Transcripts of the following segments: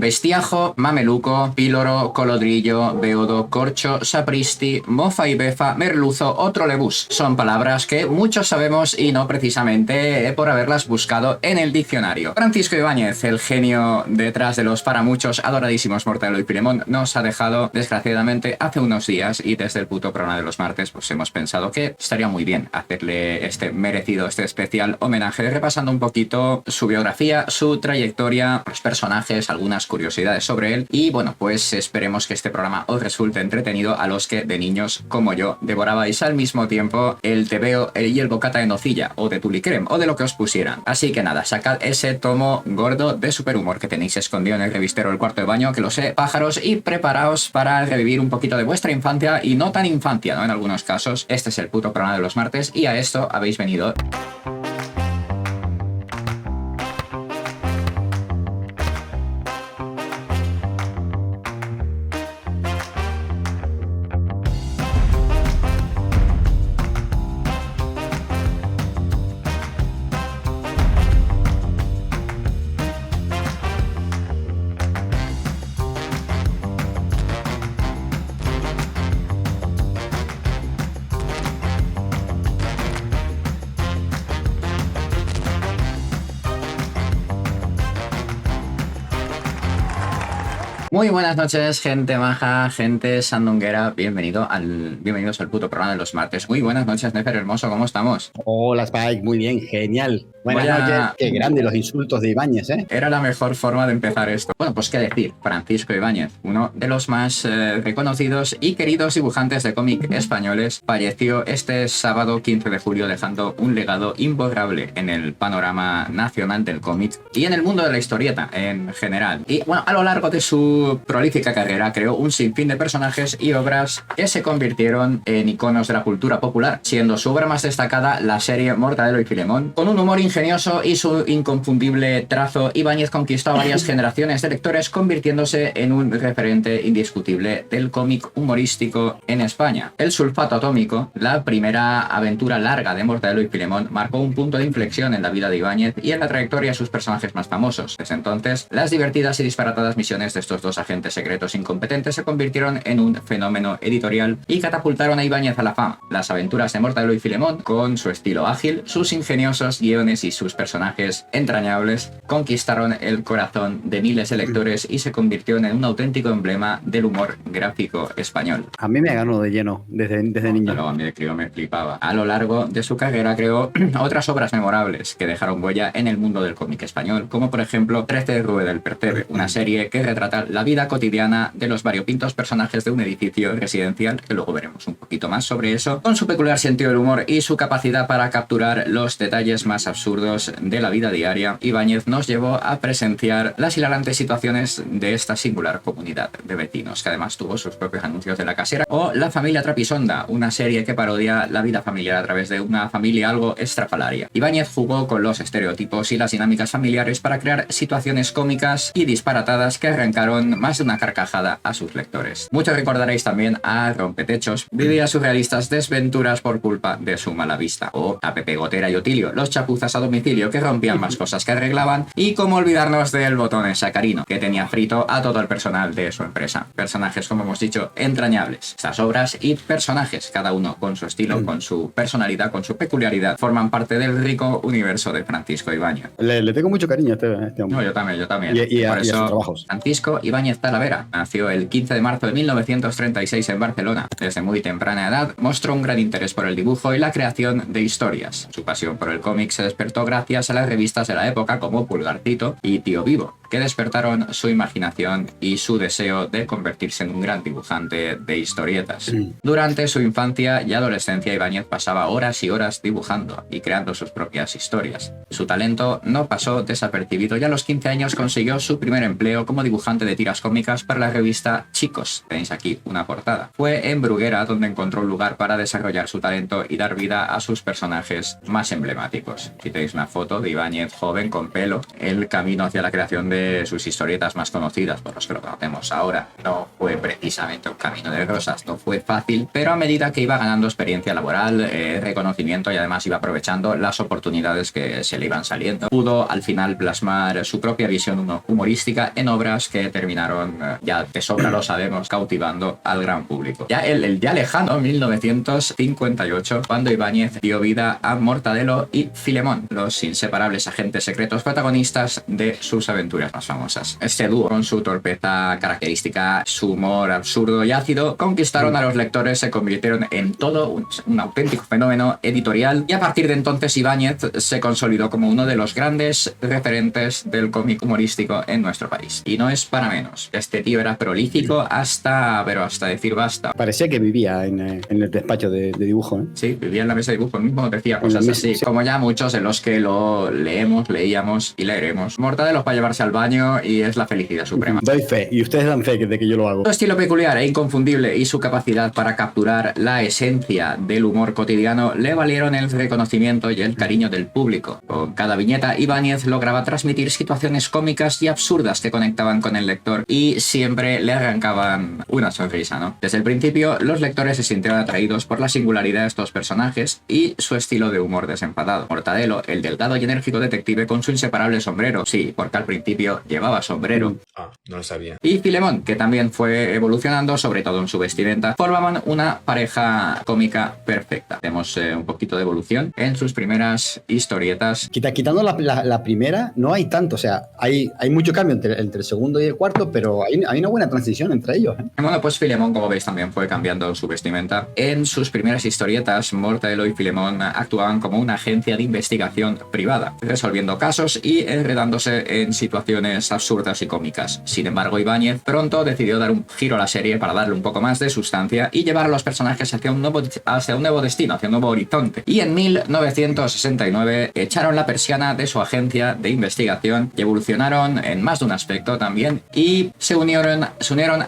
bestiajo, mameluco, píloro, colodrillo, beodo, corcho, sapristi, mofa y befa, merluzo o trolebús. Son palabras que muchos sabemos y no precisamente por haberlas buscado en el diccionario. Francisco Ibáñez, el genio detrás de los para muchos adoradísimos Mortadelo y Filemón, nos ha dejado desgraciadamente hace unos días, y desde el puto programa de los martes pues hemos pensado que estaría muy bien hacerle este merecido, este especial homenaje, repasando un poquito su biografía, su trayectoria, los personajes, algunas curiosidades sobre él, y bueno, pues esperemos que este programa os resulte entretenido a los que de niños como yo devorabais al mismo tiempo el tebeo y el bocata de nocilla o de tulicrem o de lo que os pusieran. Así que nada, sacad ese tomo gordo de superhumor que tenéis escondido en el revistero del cuarto de baño, que lo sé, pájaros, y preparaos para revivir un poquito de vuestra infancia, y no tan infancia, ¿no? En algunos casos. Este es el puto programa de los martes y a esto habéis venido. Muy buenas noches, gente maja, gente sandunguera, bienvenidos al puto programa de los martes. Muy buenas noches, Nefer hermoso, ¿cómo estamos? Hola, Spike, muy bien, genial. Buenas noches. Qué grande los insultos de Ibáñez, ¿eh? Era la mejor forma de empezar esto. Bueno, pues qué decir, Francisco Ibáñez, uno de los más reconocidos y queridos dibujantes de cómic españoles, falleció este sábado 15 de julio dejando un legado imborrable en el panorama nacional del cómic y en el mundo de la historieta en general. Y bueno, a lo largo de su prolífica carrera creó un sinfín de personajes y obras que se convirtieron en iconos de la cultura popular, siendo su obra más destacada la serie Mortadelo y Filemón. Con un humor ingenioso y su inconfundible trazo, Ibáñez conquistó a varias generaciones de lectores, convirtiéndose en un referente indiscutible del cómic humorístico en España. El sulfato atómico, la primera aventura larga de Mortadelo y Filemón, marcó un punto de inflexión en la vida de Ibáñez y en la trayectoria de sus personajes más famosos. Desde entonces, las divertidas y disparatadas misiones de estos dos agentes secretos incompetentes se convirtieron en un fenómeno editorial y catapultaron a Ibáñez a la fama. Las aventuras de Mortadelo y Filemón, con su estilo ágil, sus ingeniosos guiones y sus personajes entrañables, conquistaron el corazón de miles de lectores y se convirtió en un auténtico emblema del humor gráfico español. A mí me ganó de lleno desde niño. Luego a mí de crío me flipaba. A lo largo de su carrera creó otras obras memorables que dejaron huella en el mundo del cómic español, como por ejemplo 13 de Rue del Percebe, una serie que retrata la vida cotidiana de los variopintos personajes de un edificio residencial, que luego veremos un poquito más sobre eso, con su peculiar sentido del humor y su capacidad para capturar los detalles más absurdos de la vida diaria. Ibáñez nos llevó a presenciar las hilarantes situaciones de esta singular comunidad de vecinos, que además tuvo sus propios anuncios de la casera, o La familia Trapisonda, una serie que parodia la vida familiar a través de una familia algo estrafalaria. Ibáñez jugó con los estereotipos y las dinámicas familiares para crear situaciones cómicas y disparatadas que arrancaron más de una carcajada a sus lectores. Muchos recordaréis también a Rompetechos, vivía surrealistas desventuras por culpa de su mala vista, o a Pepe Gotera y Otilio, los chapuzas a domicilio que rompían más cosas que arreglaban, y cómo olvidarnos del Botones Sacarino, que tenía frito a todo el personal de su empresa. Personajes, como hemos dicho, entrañables. Estas obras y personajes, cada uno con su estilo, con su personalidad, con su peculiaridad, forman parte del rico universo de Francisco Ibáñez. Le tengo mucho cariño a este hombre. No, yo también. Y por a eso, sus trabajos. Francisco Ibáñez Talavera nació el 15 de marzo de 1936 en Barcelona. Desde muy temprana edad mostró un gran interés por el dibujo y la creación de historias. Su pasión por el cómic se despertó gracias a las revistas de la época como Pulgarcito y Tío Vivo, que despertaron su imaginación y su deseo de convertirse en un gran dibujante de historietas. Durante su infancia y adolescencia, Ibáñez pasaba horas y horas dibujando y creando sus propias historias. Su talento no pasó desapercibido y a los 15 años consiguió su primer empleo como dibujante de tiras cómicas para la revista Chicos. Tenéis aquí una portada. Fue en Bruguera donde encontró un lugar para desarrollar su talento y dar vida a sus personajes más emblemáticos. Aquí tenéis una foto de Ibáñez joven con pelo, el camino hacia la creación de sus historietas más conocidas, por los que lo conocemos ahora, no fue precisamente un camino de rosas, no fue fácil, pero a medida que iba ganando experiencia laboral, reconocimiento y además iba aprovechando las oportunidades que se le iban saliendo, pudo al final plasmar su propia visión humorística en obras que terminaron, ya de sobra lo sabemos, cautivando al gran público. Ya el ya lejano 1958, cuando Ibáñez dio vida a Mortadelo y Filemón, los inseparables agentes secretos protagonistas de sus aventuras más famosas. Este dúo, con su torpeza característica, su humor absurdo y ácido, conquistaron a los lectores, se convirtieron en todo un auténtico fenómeno editorial, y a partir de entonces Ibáñez se consolidó como uno de los grandes referentes del cómic humorístico en nuestro país. Y no es para menos. Este tío era prolífico hasta decir basta. Parecía que vivía en el despacho de dibujo, ¿eh? Sí, vivía en la mesa de dibujo, mismo decía cosas así, como ya muchos en los que lo leíamos y leeremos. Mortadelo para llevarse al baño y es la felicidad suprema. Doy fe, y ustedes dan fe de que yo lo hago. Su estilo peculiar e inconfundible y su capacidad para capturar la esencia del humor cotidiano le valieron el reconocimiento y el cariño del público. Con cada viñeta, Ibáñez lograba transmitir situaciones cómicas y absurdas que conectaban con el lector y siempre le arrancaban una sonrisa, ¿no? Desde el principio, los lectores se sintieron atraídos por la singularidad de estos personajes y su estilo de humor desenfadado. Mortadelo, el delgado y enérgico detective con su inseparable sombrero, sí, porque al principio llevaba sombrero. No lo sabía. Y Filemón, que también fue evolucionando, sobre todo en su vestimenta, formaban una pareja cómica perfecta. Tenemos un poquito de evolución en sus primeras historietas. Quitando la primera, no hay tanto, o sea, hay mucho cambio entre el segundo y el cuarto, pero hay una buena transición entre ellos, ¿eh? Bueno, pues Filemón, como veis, también fue cambiando su vestimenta. En sus primeras historietas, Mortadelo y Filemón actuaban como una agencia de investigación privada, resolviendo casos y enredándose en situaciones absurdas y cómicas. Sin embargo, Ibáñez pronto decidió dar un giro a la serie para darle un poco más de sustancia y llevar a los personajes hacia un nuevo destino, hacia un nuevo horizonte. Y en 1969 echaron la persiana de su agencia de investigación y evolucionaron en más de un aspecto también, y se unieron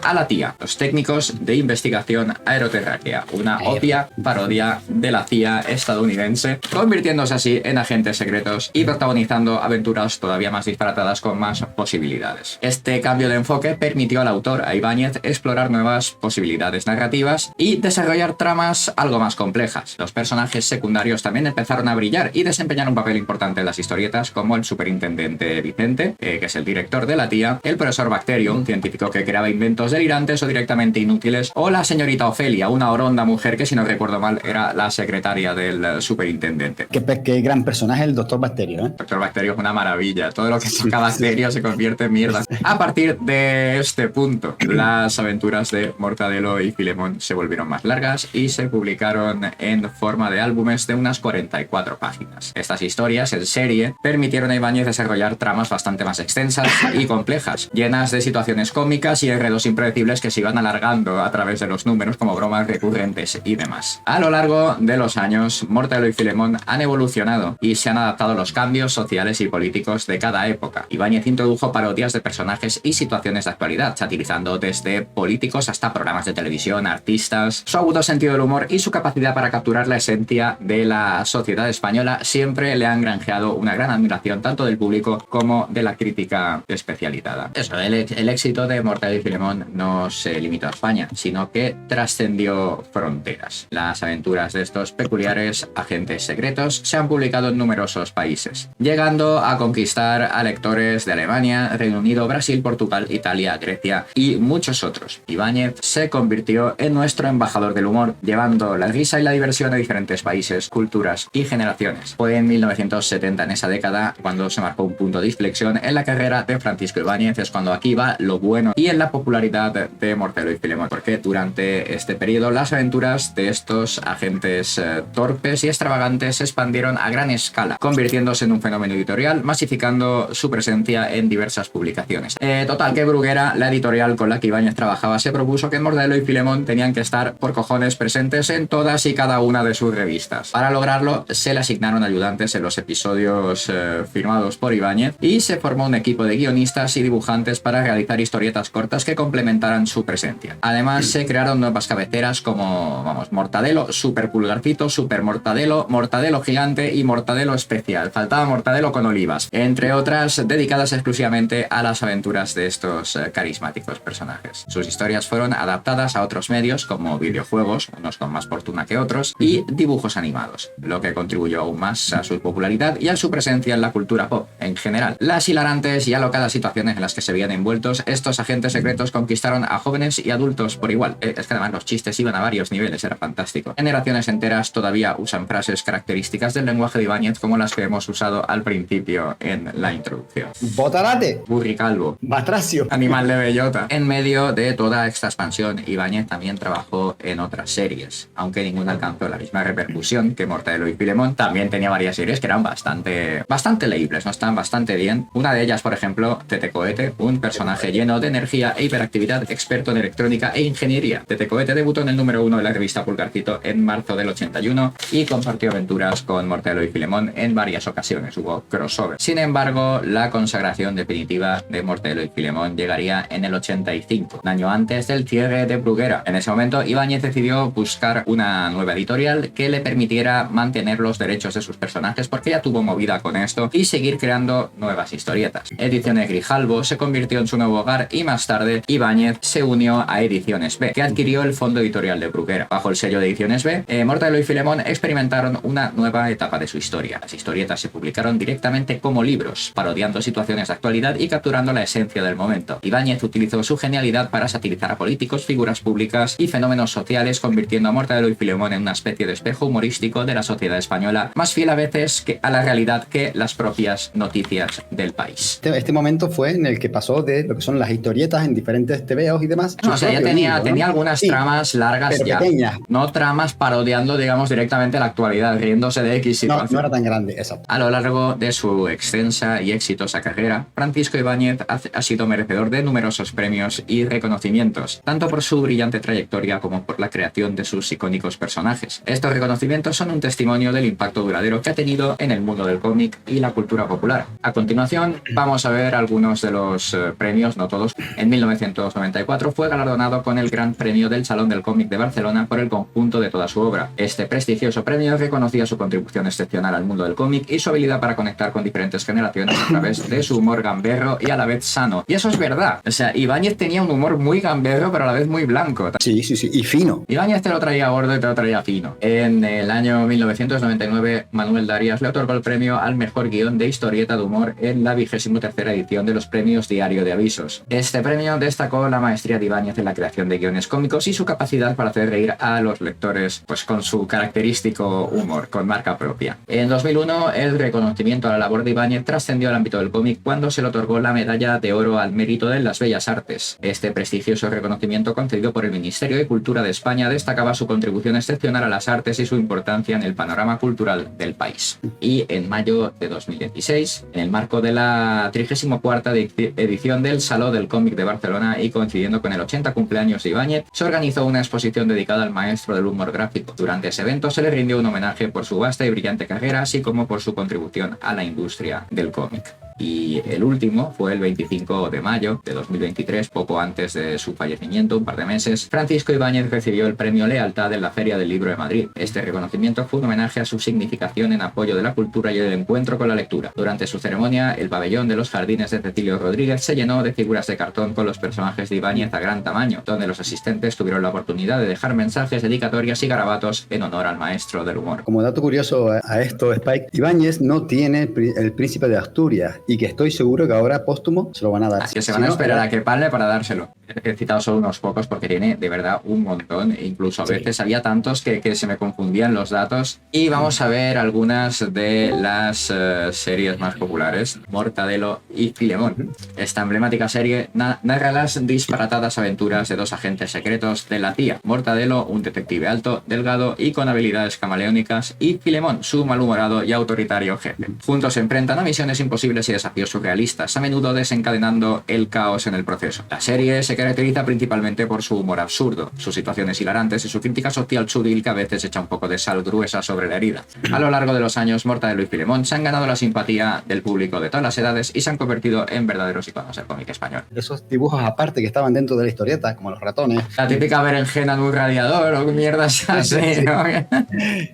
a la TIA, los técnicos de investigación aeroterráquea, una obvia parodia de la CIA estadounidense, convirtiéndose así en agentes secretos y protagonizando aventuras todavía más disparatadas con más posibilidades. Este cambio de enfoque permitió al autor, a Ibáñez, explorar nuevas posibilidades narrativas y desarrollar tramas algo más complejas. Los personajes secundarios también empezaron a brillar y desempeñar un papel importante en las historietas, como el superintendente Vicente, que es el director de la TIA, el profesor Bacterio, un científico que creaba inventos delirantes o directamente inútiles, o la señorita Ofelia, una oronda mujer que, si no recuerdo mal, era la secretaria del superintendente. Qué gran personaje el doctor Bacterio, ¿eh? El doctor Bacterio es una maravilla. Todo lo que toca Bacterio se convierte en mierda. A partir de este punto, las aventuras de Mortadelo y Filemón se volvieron más largas y se publicaron en forma de álbumes de unas 44 páginas. Estas historias en serie permitieron a Ibáñez desarrollar tramas bastante más extensas y complejas, llenas de situaciones cómicas y enredos impredecibles que se iban alargando a través de los números como bromas recurrentes y demás. A lo largo de los años, Mortadelo y Filemón han evolucionado y se han adaptado a los cambios sociales y políticos de cada época. Ibáñez introdujo parodias de personajes y situaciones de actualidad, satirizando desde políticos hasta programas de televisión, artistas. Su agudo sentido del humor y su capacidad para capturar la esencia de la sociedad española siempre le han granjeado una gran admiración tanto del público como de la crítica especializada. Eso, el éxito de Mortadelo y Filemón no se limitó a España, sino que trascendió fronteras. Las aventuras de estos peculiares agentes secretos se han publicado en numerosos países, llegando a conquistar a lectores de Alemania, Reino Unido, Brasil, Portugal, Italia, Grecia y muchos otros. Ibáñez se convirtió en nuestro embajador del humor, llevando la risa y la diversión a diferentes países, culturas y generaciones. Fue en 1970, en esa década, cuando se marcó un punto de inflexión en la carrera de Francisco Ibáñez. Es cuando aquí va lo bueno y en la popularidad de Mortadelo y Filemón, porque durante este periodo las aventuras de estos agentes torpes y extravagantes se expandieron a gran escala, convirtiéndose en un fenómeno editorial, masificando su presencia en diversas publicaciones. Total, que Bruguera, la editorial con la que Ibáñez trabajaba, se propuso que Mortadelo y Filemón tenían que estar por cojones presentes en todas y cada una de sus revistas. Para lograrlo, se le asignaron ayudantes en los episodios firmados por Ibáñez y se formó un equipo de guionistas y dibujantes para realizar historietas cortas que complementaran su presencia. Además, se crearon nuevas cabeceras como, Mortadelo, Super Pulgarcito, Super Mortadelo, Mortadelo Gigante y Mortadelo Especial. Faltaba Mortadelo con olivas, entre otras dedicadas exclusivamente a las aventuras de estos carismáticos personajes. Sus historias fueron adaptadas a otros medios como videojuegos, unos con más fortuna que otros, y dibujos animados, lo que contribuyó aún más a su popularidad y a su presencia en la cultura pop en general. Las hilarantes y alocadas situaciones en las que se veían envueltos, estos agentes secretos conquistaron a jóvenes y adultos por igual. Es que además los chistes iban a varios niveles, era fantástico. Generaciones enteras todavía usan frases características del lenguaje de Ibáñez como las que hemos usado al principio en la introducción. Botarate. Burricalvo. Batracio. Animal de bellota. En medio de toda esta expansión, Ibáñez también trabajó en otras series, aunque ninguna alcanzó la misma repercusión que Mortadelo y Filemón. También tenía varias series que eran bastante leíbles, no estaban bastante bien. Una de ellas, por ejemplo, Tete Cohete, un personaje lleno de energía e hiperactividad, experto en electrónica e ingeniería. Tete Cohete debutó en el número 1 de la revista Pulgarcito en marzo del 81 y compartió aventuras con Mortadelo y Filemón en varias ocasiones. Hubo crossover. Sin embargo, la consagración definitiva de Mortadelo y Filemón llegaría en el 85, un año antes del cierre de Bruguera. En ese momento, Ibáñez decidió buscar una nueva editorial que le permitiera mantener los derechos de sus personajes, porque ya tuvo movida con esto, y seguir creando nuevas historietas. Ediciones Grijalbo se convirtió en su nuevo hogar y más tarde Ibáñez se unió a Ediciones B, que adquirió el fondo editorial de Bruguera. Bajo el sello de Ediciones B, Mortadelo y Filemón experimentaron una nueva etapa de su historia. Las historietas se publicaron directamente como libros, parodiando situaciones de actualidad y capturando la esencia del momento. Ibáñez utilizó su genialidad para satirizar a políticos, figuras públicas y fenómenos sociales, convirtiendo a Mortadelo y Filemón en una especie de espejo humorístico de la sociedad española, más fiel a veces que a la realidad que las propias noticias del país. Este momento fue en el que pasó de lo que son las historietas en diferentes TVOs y demás. No, o sea, ya tenía algunas tramas largas, pero ya. Pequeñas. No tramas parodiando, digamos, directamente la actualidad, riéndose de X situación. No era tan grande, exacto. A lo largo de su extensa y exitosa carrera, Francisco Ibáñez ha sido merecedor de numerosos premios y reconocimientos, tanto por su brillante trayectoria como por la creación de sus icónicos personajes. Estos reconocimientos son un testimonio del impacto duradero que ha tenido en el mundo del cómic y la cultura popular. A continuación, vamos a ver algunos de los premios, no todos. En 1994 fue galardonado con el Gran Premio del Salón del Cómic de Barcelona por el conjunto de toda su obra. Este prestigioso premio reconocía su contribución excepcional al mundo del cómic y su habilidad para conectar con diferentes generaciones a través de su humor gamberro y a la vez sano. Y eso es verdad. O sea, Ibáñez tenía un humor muy gamberro, pero a la vez muy blanco. Sí, y fino. Ibáñez te lo traía gordo y te lo traía fino. En el año 1999, Manuel Darias le otorgó el premio al mejor guión de historieta de humor en la 23ª edición de los premios Diario de Avisos. Este premio destacó la maestría de Ibáñez en la creación de guiones cómicos y su capacidad para hacer reír a los lectores, pues con su característico humor, con marca propia. En 2001, el reconocimiento a la labor de Ibáñez trascendió al ámbito del cómic cuando se le otorgó la Medalla de Oro al Mérito de las Bellas Artes. Este prestigioso reconocimiento, concedido por el Ministerio de Cultura de España, destacaba su contribución excepcional a las artes y su importancia en el panorama cultural del país. Y en mayo de 2016, en el marco de la 34ª edición del Saló del Cómic de Barcelona y coincidiendo con el 80 cumpleaños de Ibáñez, se organizó una exposición dedicada al maestro del humor gráfico. Durante ese evento se le rindió un homenaje por su vasta y brillante carrera, así como por su contribución a la industria del cómic. Y el último fue el 25 de mayo de 2023, poco antes de su fallecimiento, un par de meses. Francisco Ibáñez recibió el premio Lealtad en la Feria del Libro de Madrid. Este reconocimiento fue un homenaje a su significación en apoyo de la cultura y el encuentro con la lectura. Durante su ceremonia, el pabellón de los Jardines de Cecilio Rodríguez se llenó de figuras de cartón con los personajes de Ibáñez a gran tamaño, donde los asistentes tuvieron la oportunidad de dejar mensajes, dedicatorias y garabatos en honor al maestro del humor. Como dato curioso a esto, Spike, Ibáñez no tiene el Príncipe de Asturias, y que estoy seguro que ahora póstumo se lo van a dar. Que se van a esperar a que pare para dárselo. He citado solo unos pocos porque tiene de verdad un montón, e incluso a veces había tantos que se me confundían los datos. Y vamos a ver algunas de las series más populares. Mortadelo y Filemón. Esta emblemática serie narra las disparatadas aventuras de dos agentes secretos de la CIA. Mortadelo, un detective alto, delgado y con habilidades camaleónicas, y Filemón, su malhumorado y autoritario jefe. Juntos se enfrentan a misiones imposibles y desafíos surrealistas, a menudo desencadenando el caos en el proceso. La serie se caracteriza principalmente por su humor absurdo, sus situaciones hilarantes y su crítica social sutil que a veces echa un poco de sal gruesa sobre la herida. A lo largo de los años, Mortadelo y Filemón se han ganado la simpatía del público de todas las edades y se han convertido en verdaderos iconos del cómic español. Esos dibujos aparte que estaban dentro de la historieta, como los ratones. La típica berenjena en un radiador o mierdas así, ¿no?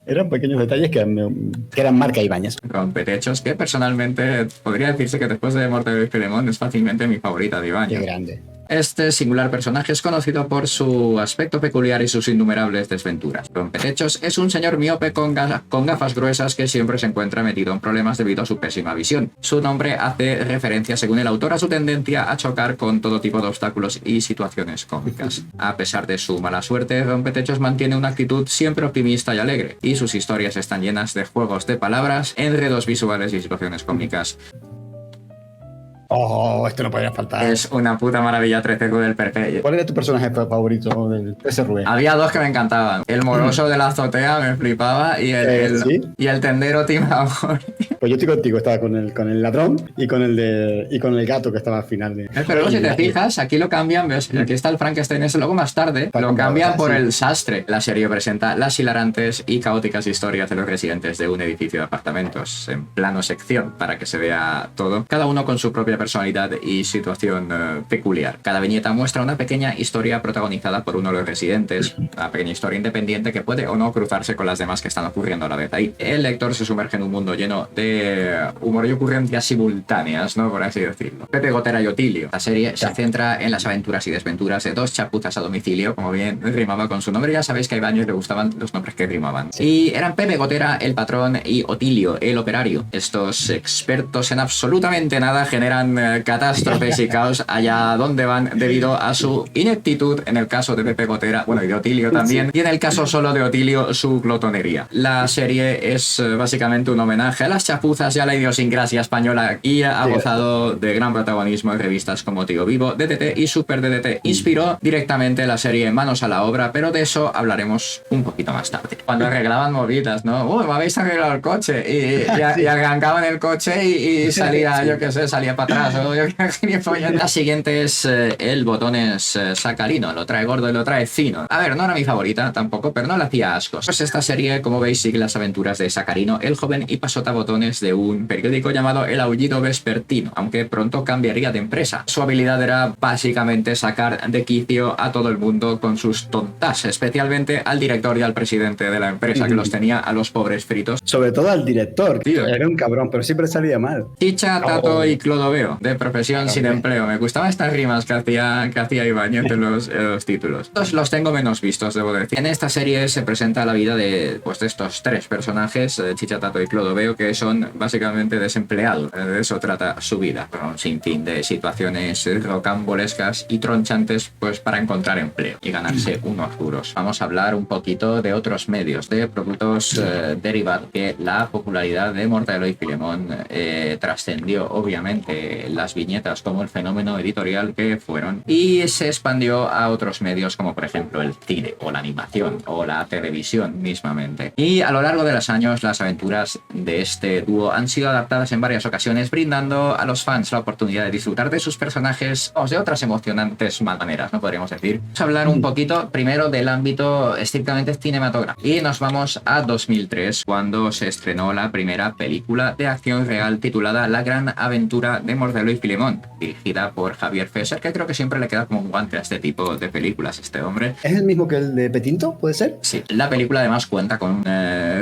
Eran pequeños detalles que eran marca Ibáñez. Rompetechos que personalmente podría decirse que después de Mortadelo y Filemón es fácilmente mi favorita de Qué Ibáñez. grande. Este singular personaje es conocido por su aspecto peculiar y sus innumerables desventuras. Rompetechos es un señor miope con gafas gruesas que siempre se encuentra metido en problemas debido a su pésima visión. Su nombre hace referencia, según el autor, a su tendencia a chocar con todo tipo de obstáculos y situaciones cómicas. A pesar de su mala suerte, Rompetechos mantiene una actitud siempre optimista y alegre, y sus historias están llenas de juegos de palabras, enredos visuales y situaciones cómicas. Oh, esto no podría faltar. Es una puta maravilla 13 del Perpey. ¿Cuál era tu personaje favorito del TSRV? Había dos que me encantaban. El moroso de la azotea me flipaba y el tendero timador. Pues yo estoy contigo, estaba con el ladrón y con el gato que estaba al final de. Pero luego, si te fijas, aquí lo cambian, ¿ves? Aquí está el Frankenstein ese, luego más tarde lo cambian por el sastre. La serie presenta las hilarantes y caóticas historias de los residentes de un edificio de apartamentos en plano sección para que se vea todo, cada uno con su propia personalidad y situación peculiar. Cada viñeta muestra una pequeña historia protagonizada por uno de los residentes, una pequeña historia independiente que puede o no cruzarse con las demás que están ocurriendo a la vez ahí. El lector se sumerge en un mundo lleno de humor y ocurrencias simultáneas, ¿no? Por así decirlo. Pepe Gotera y Otilio. La serie se centra en las aventuras y desventuras de dos chapuzas a domicilio, como bien rimaba con su nombre. Ya sabéis que a Ibáñez le gustaban los nombres que rimaban. Y eran Pepe Gotera, el patrón, y Otilio, el operario. Estos expertos en absolutamente nada generan catástrofes y caos allá donde van debido a su ineptitud en el caso de Pepe Gotera, bueno, y de Otilio también, y en el caso solo de Otilio, su glotonería. La serie es básicamente un homenaje a las chapuzas y a la idiosincrasia española y ha gozado de gran protagonismo en revistas como Tío Vivo, DDT y Super DDT. Inspiró directamente la serie Manos a la obra, pero de eso hablaremos un poquito más tarde. Cuando arreglaban movidas, ¿no? ¡Uy, me habéis arreglado el coche! Y arrancaban el coche y salía, yo qué sé, salía para atrás. La siguiente es el botones Sacarino. Lo trae gordo y lo trae fino. A ver, no era mi favorita tampoco, pero no le hacía ascos. Pues esta serie, como veis, sigue las aventuras de Sacarino, el joven y pasotabotones de un periódico llamado El Aullido Vespertino, aunque pronto cambiaría de empresa. Su habilidad era básicamente sacar de quicio a todo el mundo con sus tontas, especialmente al director y al presidente de la empresa, que los tenía a los pobres fritos. Sobre todo al director, tío. Era un cabrón, pero siempre salía mal. Chicha, Tato y Clodoveo, de profesión sin empleo. Me gustaban estas rimas que hacía Ibáñez en los títulos. Los tengo menos vistos, debo decir. En esta serie se presenta la vida de estos tres personajes, Chicha, Tato y Clodoveo, que son básicamente desempleados. De eso trata su vida, con un sinfín de situaciones rocambolescas y tronchantes, pues para encontrar empleo y ganarse unos duros. Vamos a hablar un poquito de otros medios, de productos derivados, que la popularidad de Mortadelo y Filemón trascendió obviamente las viñetas como el fenómeno editorial que fueron, y se expandió a otros medios como por ejemplo el cine o la animación o la televisión mismamente. Y a lo largo de los años las aventuras de este dúo han sido adaptadas en varias ocasiones, brindando a los fans la oportunidad de disfrutar de sus personajes o de otras emocionantes maneras, ¿no? Podríamos decir. Vamos a hablar un poquito primero del ámbito estrictamente cinematográfico y nos vamos a 2003, cuando se estrenó la primera película de acción real titulada La Gran Aventura de Mortadelo y Filemón, dirigida por Javier Fesser, que creo que siempre le queda como un guante a este tipo de películas, este hombre. ¿Es el mismo que el de Petinto, puede ser? Sí, la película además cuenta con un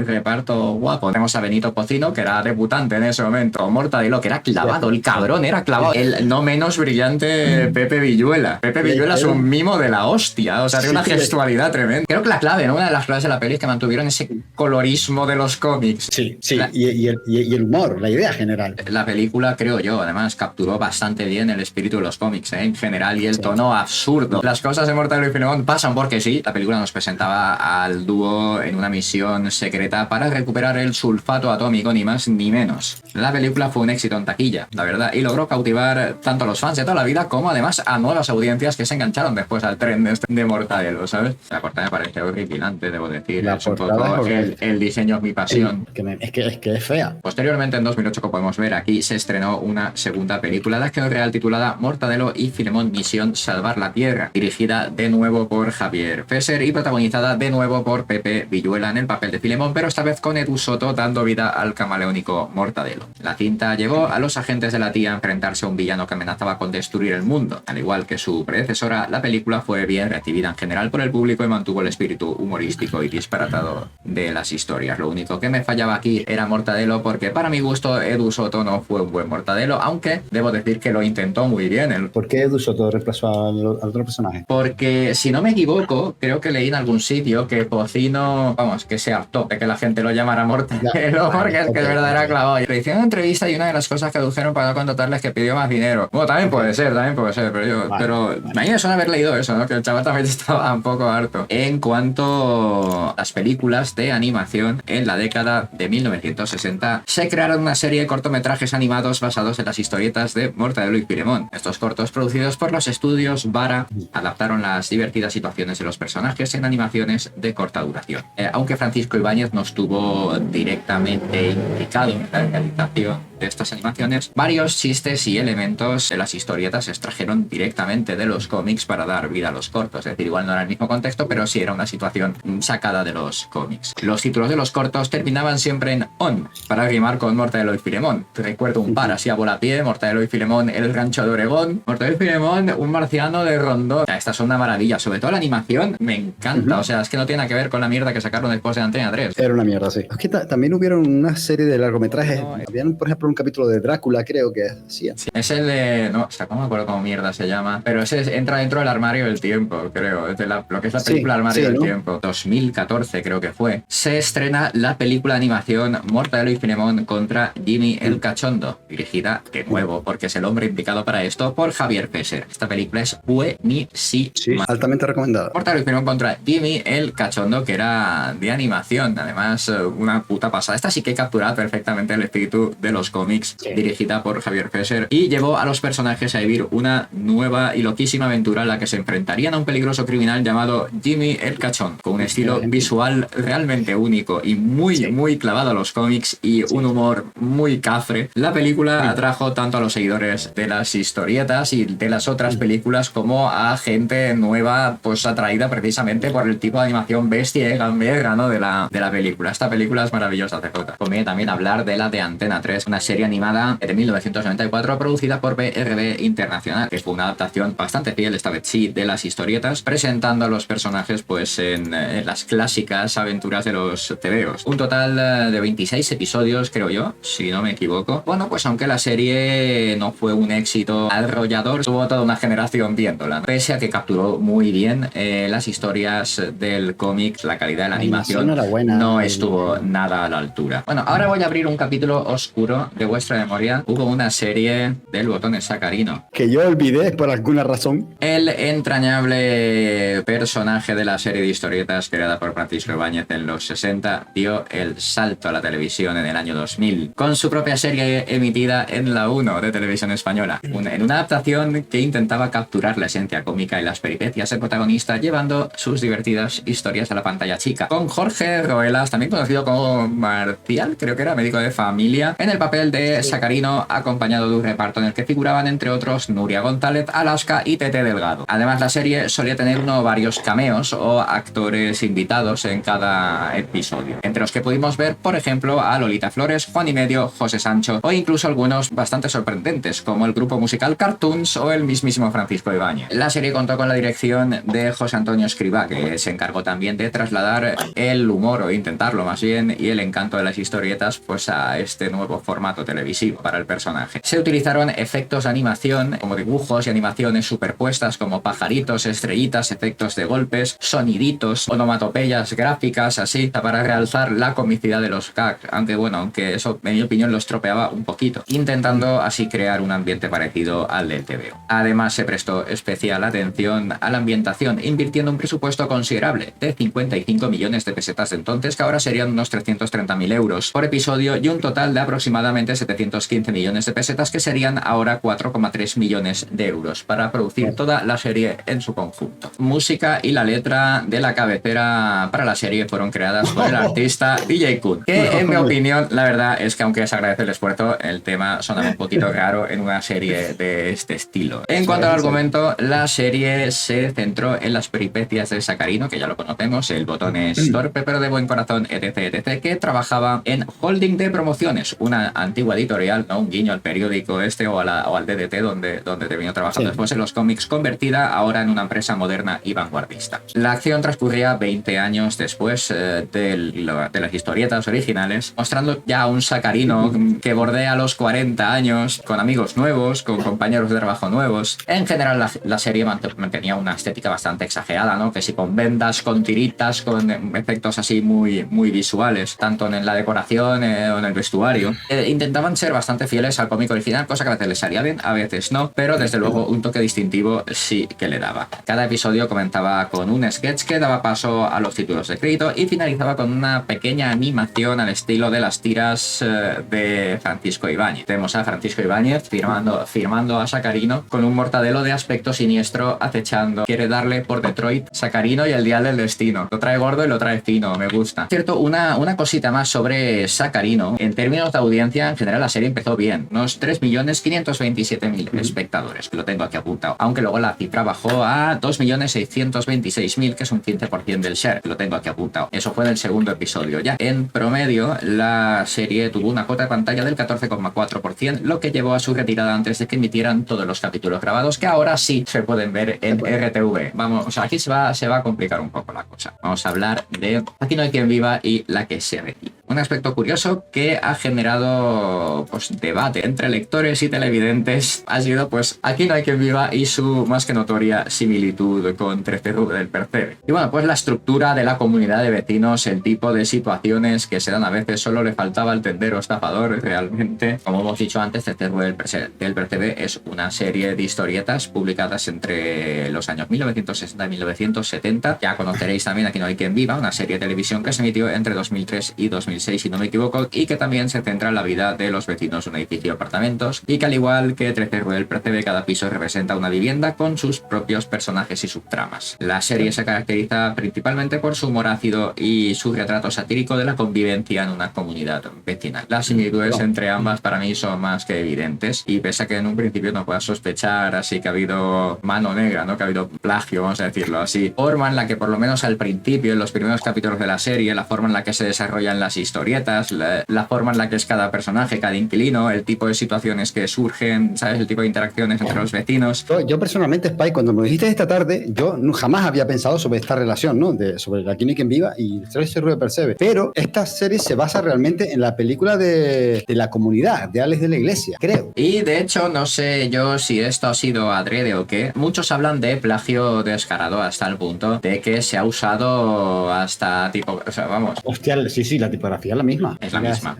reparto guapo. Tenemos a Benito Pocino, que era debutante en ese momento, Mortadelo, que era clavado, el cabrón era clavado. El no menos brillante Pepe Villuela. Pepe Villuela es un mimo de la hostia, o sea, tiene una gestualidad tremenda. Creo que la clave, ¿no? Una de las claves de la peli es que mantuvieron ese colorismo de los cómics. Sí, y el humor, la idea general. La película, creo yo, además, capturó bastante bien el espíritu de los cómics, en general, y el tono absurdo. Las cosas de Mortadelo y Filemón pasan porque sí. La película nos presentaba al dúo en una misión secreta para recuperar el sulfato atómico, ni más ni menos. La película fue un éxito en taquilla, la verdad, y logró cautivar tanto a los fans de toda la vida como además a nuevas audiencias que se engancharon después al tren de Mortadelo, ¿sabes? La portada me parece horripilante, debo decir. La es un poco el diseño es mi pasión. Es que es fea. Posteriormente, en 2008, como podemos ver aquí, se estrenó una segunda segunda película de acción real titulada Mortadelo y Filemón Misión Salvar la Tierra, dirigida de nuevo por Javier Fesser y protagonizada de nuevo por Pepe Villuela en el papel de Filemón, pero esta vez con Edu Soto dando vida al camaleónico Mortadelo. La cinta llevó a los agentes de la TIA a enfrentarse a un villano que amenazaba con destruir el mundo. Al igual que su predecesora, la película fue bien recibida en general por el público y mantuvo el espíritu humorístico y disparatado de las historias. Lo único que me fallaba aquí era Mortadelo, porque para mi gusto Edu Soto no fue un buen Mortadelo, aunque debo decir que lo intentó muy bien. ¿Por qué Edu Soto reemplazó al otro personaje? Porque, si no me equivoco, creo que leí en algún sitio que Pocino, vamos, que se hartó de que la gente lo llamara Mortadelo, porque es que de verdad era clavado. Le hicieron una entrevista y una de las cosas que adujeron para no contratarles es que pidió más dinero. Bueno, también puede ser, pero a mí me suena haber leído eso, ¿no? Que el chaval también estaba un poco harto. En cuanto a las películas de animación, en la década de 1960 se crearon una serie de cortometrajes animados basados en las historietas de Mortadelo y Filemón. Estos cortos, producidos por los estudios Vara, adaptaron las divertidas situaciones de los personajes en animaciones de corta duración. Aunque Francisco Ibáñez no estuvo directamente implicado en la realización de estas animaciones, varios chistes y elementos de las historietas se extrajeron directamente de los cómics para dar vida a los cortos. Es decir, igual no era el mismo contexto, pero sí era una situación sacada de los cómics. Los títulos de los cortos terminaban siempre en on, para rimar con Mortadelo y Filemón. Recuerdo un par así a volapié: Mortadelo y Filemón, el rancho de Oregón; Mortadelo y Filemón, un marciano de Rondón. Estas son una maravilla, sobre todo la animación me encanta. O sea, es que no tiene nada que ver con la mierda que sacaron después de Antena 3. Era una mierda, sí. Es que también hubieron una serie de largometrajes. Habían, por ejemplo, un capítulo de Drácula, creo que hacían. Sí, es el de... No, o sea, no me acuerdo cómo mierda se llama, pero ese entra dentro del armario del tiempo, creo. Es de lo que es la película Armario del Tiempo. 2014 creo que fue. Se estrena la película de animación Mortadelo y Filemón contra Jimmy el Cachondo, dirigida de nuevo, porque es el hombre implicado para esto, por Javier Fesser. Esta película es buenísima. Sí, altamente recomendada. Mortadelo y Filemón contra Jimmy el Cachondo, que era de animación, además una puta pasada. Esta sí que captura perfectamente el espíritu de los cómics, dirigida por Javier Fesser, y llevó a los personajes a vivir una nueva y loquísima aventura en la que se enfrentarían a un peligroso criminal llamado Jimmy el Cachón, con un estilo visual realmente único y muy clavado a los cómics y un humor muy cafre. La película atrajo tanto a los seguidores de las historietas y de las otras películas como a gente nueva, pues atraída precisamente por el tipo de animación bestia y gamberra, ¿no? de la película. Esta película es maravillosa, CJ. Conviene también hablar de la de Antena 3, una serie animada de 1994 producida por BRD Internacional, que fue una adaptación bastante fiel, esta vez sí, de las historietas, presentando a los personajes pues en las clásicas aventuras de los tebeos. Un total de 26 episodios, creo yo, si no me equivoco. Bueno, pues aunque la serie no fue un éxito arrollador, tuvo toda una generación viéndola. Pese a que capturó muy bien las historias del cómic, la calidad de la animación no estuvo nada a la altura. Bueno, ahora voy a abrir un capítulo oscuro de vuestra memoria. Hubo una serie del Botón Sacarino, que yo olvidé por alguna razón. El entrañable personaje de la serie de historietas creada por Francisco Ibáñez en los 60 dio el salto a la televisión en el año 2000, con su propia serie emitida en la 1 de Televisión Española, en una adaptación que intentaba capturar la esencia cómica y las peripecias del protagonista, llevando sus divertidas historias a la pantalla chica, con Jorge Roelas, también conocido como Marcial, creo que era médico de familia, en el papel de Sacarino, acompañado de un reparto en el que figuraban entre otros Nuria González, Alaska y Tete Delgado. Además, la serie solía tener varios cameos o actores invitados en cada episodio, entre los que pudimos ver, por ejemplo, a Lolita Flores, Juan y Medio, José Sancho o incluso algunos bastante sorprendentes, como el grupo musical Cartoons o el mismísimo Francisco Ibáñez. La serie contó con la dirección de José Antonio Escribá, que se encargó también de trasladar el humor, o intentarlo más bien, y el encanto de las historietas pues a este nuevo formato televisivo para el personaje. Se utilizaron efectos de animación como dibujos y animaciones superpuestas como pajaritos, estrellitas, efectos de golpes, soniditos, onomatopeyas gráficas, así, para realzar la comicidad de los gags, aunque eso en mi opinión lo estropeaba un poquito, intentando así crear un ambiente parecido al del TVO. Además, se prestó especial atención a la ambientación, invirtiendo un presupuesto considerable de 55 millones de pesetas de entonces, que ahora serían unos 330.000 euros por episodio, y un total de aproximadamente aproximadamente 715 millones de pesetas, que serían ahora 4,3 millones de euros, para producir toda la serie en su conjunto. Música y la letra de la cabecera para la serie fueron creadas por el artista DJ Kun, que en mi opinión, la verdad es que aunque se agradece el esfuerzo, el tema sonaba un poquito raro en una serie de este estilo. En cuanto al argumento, la serie se centró en las peripecias de Sacarino, que ya lo conocemos, el botón es torpe pero de buen corazón, etc, que trabajaba en Holding de Promociones, una antigua editorial, ¿no? Un guiño al periódico este o al DDT donde terminó trabajando después en los cómics, convertida ahora en una empresa moderna y vanguardista. La acción transcurría 20 años después de las historietas originales, mostrando ya a un Sacarino que bordea los 40 años, con amigos nuevos, con compañeros de trabajo nuevos. En general la serie mantenía una estética bastante exagerada, ¿no? Que si con vendas, con tiritas, con efectos así muy visuales, tanto en la decoración o en el vestuario. Intentaban ser bastante fieles al cómic original, cosa que a veces les salía bien, a veces no, pero desde luego un toque distintivo sí que le daba. Cada episodio comenzaba con un sketch que daba paso a los títulos de crédito y finalizaba con una pequeña animación al estilo de las tiras de Francisco Ibáñez. Tenemos a Francisco Ibáñez firmando a Sacarino con un mortadelo de aspecto siniestro acechando. Quiere darle por Detroit Sacarino y el dial del destino. Lo trae gordo y lo trae fino, me gusta. Cierto, una cosita más sobre Sacarino. En términos de audiencia, en general la serie empezó bien. Unos 3.527.000 espectadores, que lo tengo aquí apuntado. Aunque luego la cifra bajó a 2.626.000, que es un 15% del share, que lo tengo aquí apuntado. Eso fue del segundo episodio ya. En promedio, la serie tuvo una cuota de pantalla del 14,4%, lo que llevó a su retirada antes de que emitieran todos los capítulos grabados, que ahora sí se pueden ver en RTV. Vamos, o sea, aquí se va a complicar un poco la cosa. Vamos a hablar de Aquí no hay quien viva y La que se avecina. Un aspecto curioso que ha generado pues debate entre lectores y televidentes ha sido pues Aquí no hay quien viva y su más que notoria similitud con 13R del Percebe. Y bueno, pues la estructura de la comunidad de vecinos, el tipo de situaciones que se dan a veces, solo le faltaba al tendero estafador realmente. Como hemos dicho antes, 13R del Percebe es una serie de historietas publicadas entre los años 1960 y 1970. Ya conoceréis también Aquí no hay quien viva, una serie de televisión que se emitió entre 2003 y 2006, si no me equivoco, y que también se centra en la vida de los vecinos de un edificio de apartamentos, y que al igual que 13R del Percebe, cada piso representa una vivienda con sus propios personajes y subtramas. La serie se caracteriza principalmente por su humor ácido y su retrato satírico de la convivencia en una comunidad vecinal. Las similitudes entre ambas para mí son más que evidentes, y pese a que en un principio no puedas sospechar así que ha habido mano negra, ¿no? Que ha habido plagio, vamos a decirlo así, forma en la que por lo menos al principio, en los primeros capítulos de la serie, la forma en la que se desarrollan las historietas, la forma en la que es cada personaje, cada inquilino, el tipo de situaciones que surgen, ¿sabes? El tipo de interacciones entre los vecinos. Yo personalmente, Spy, cuando me lo dijiste esta tarde, yo jamás había pensado sobre esta relación, ¿no? Sobre Aquí no hay quien viva y 13R del Percebe. Pero esta serie se basa realmente en la película de la comunidad, de Alex de la Iglesia, creo. Y de hecho, no sé yo si esto ha sido adrede o qué. Muchos hablan de plagio descarado hasta el punto de que se ha usado hasta tipo... O sea, vamos... Hostia, sí, la tipografía es la misma. Es la misma.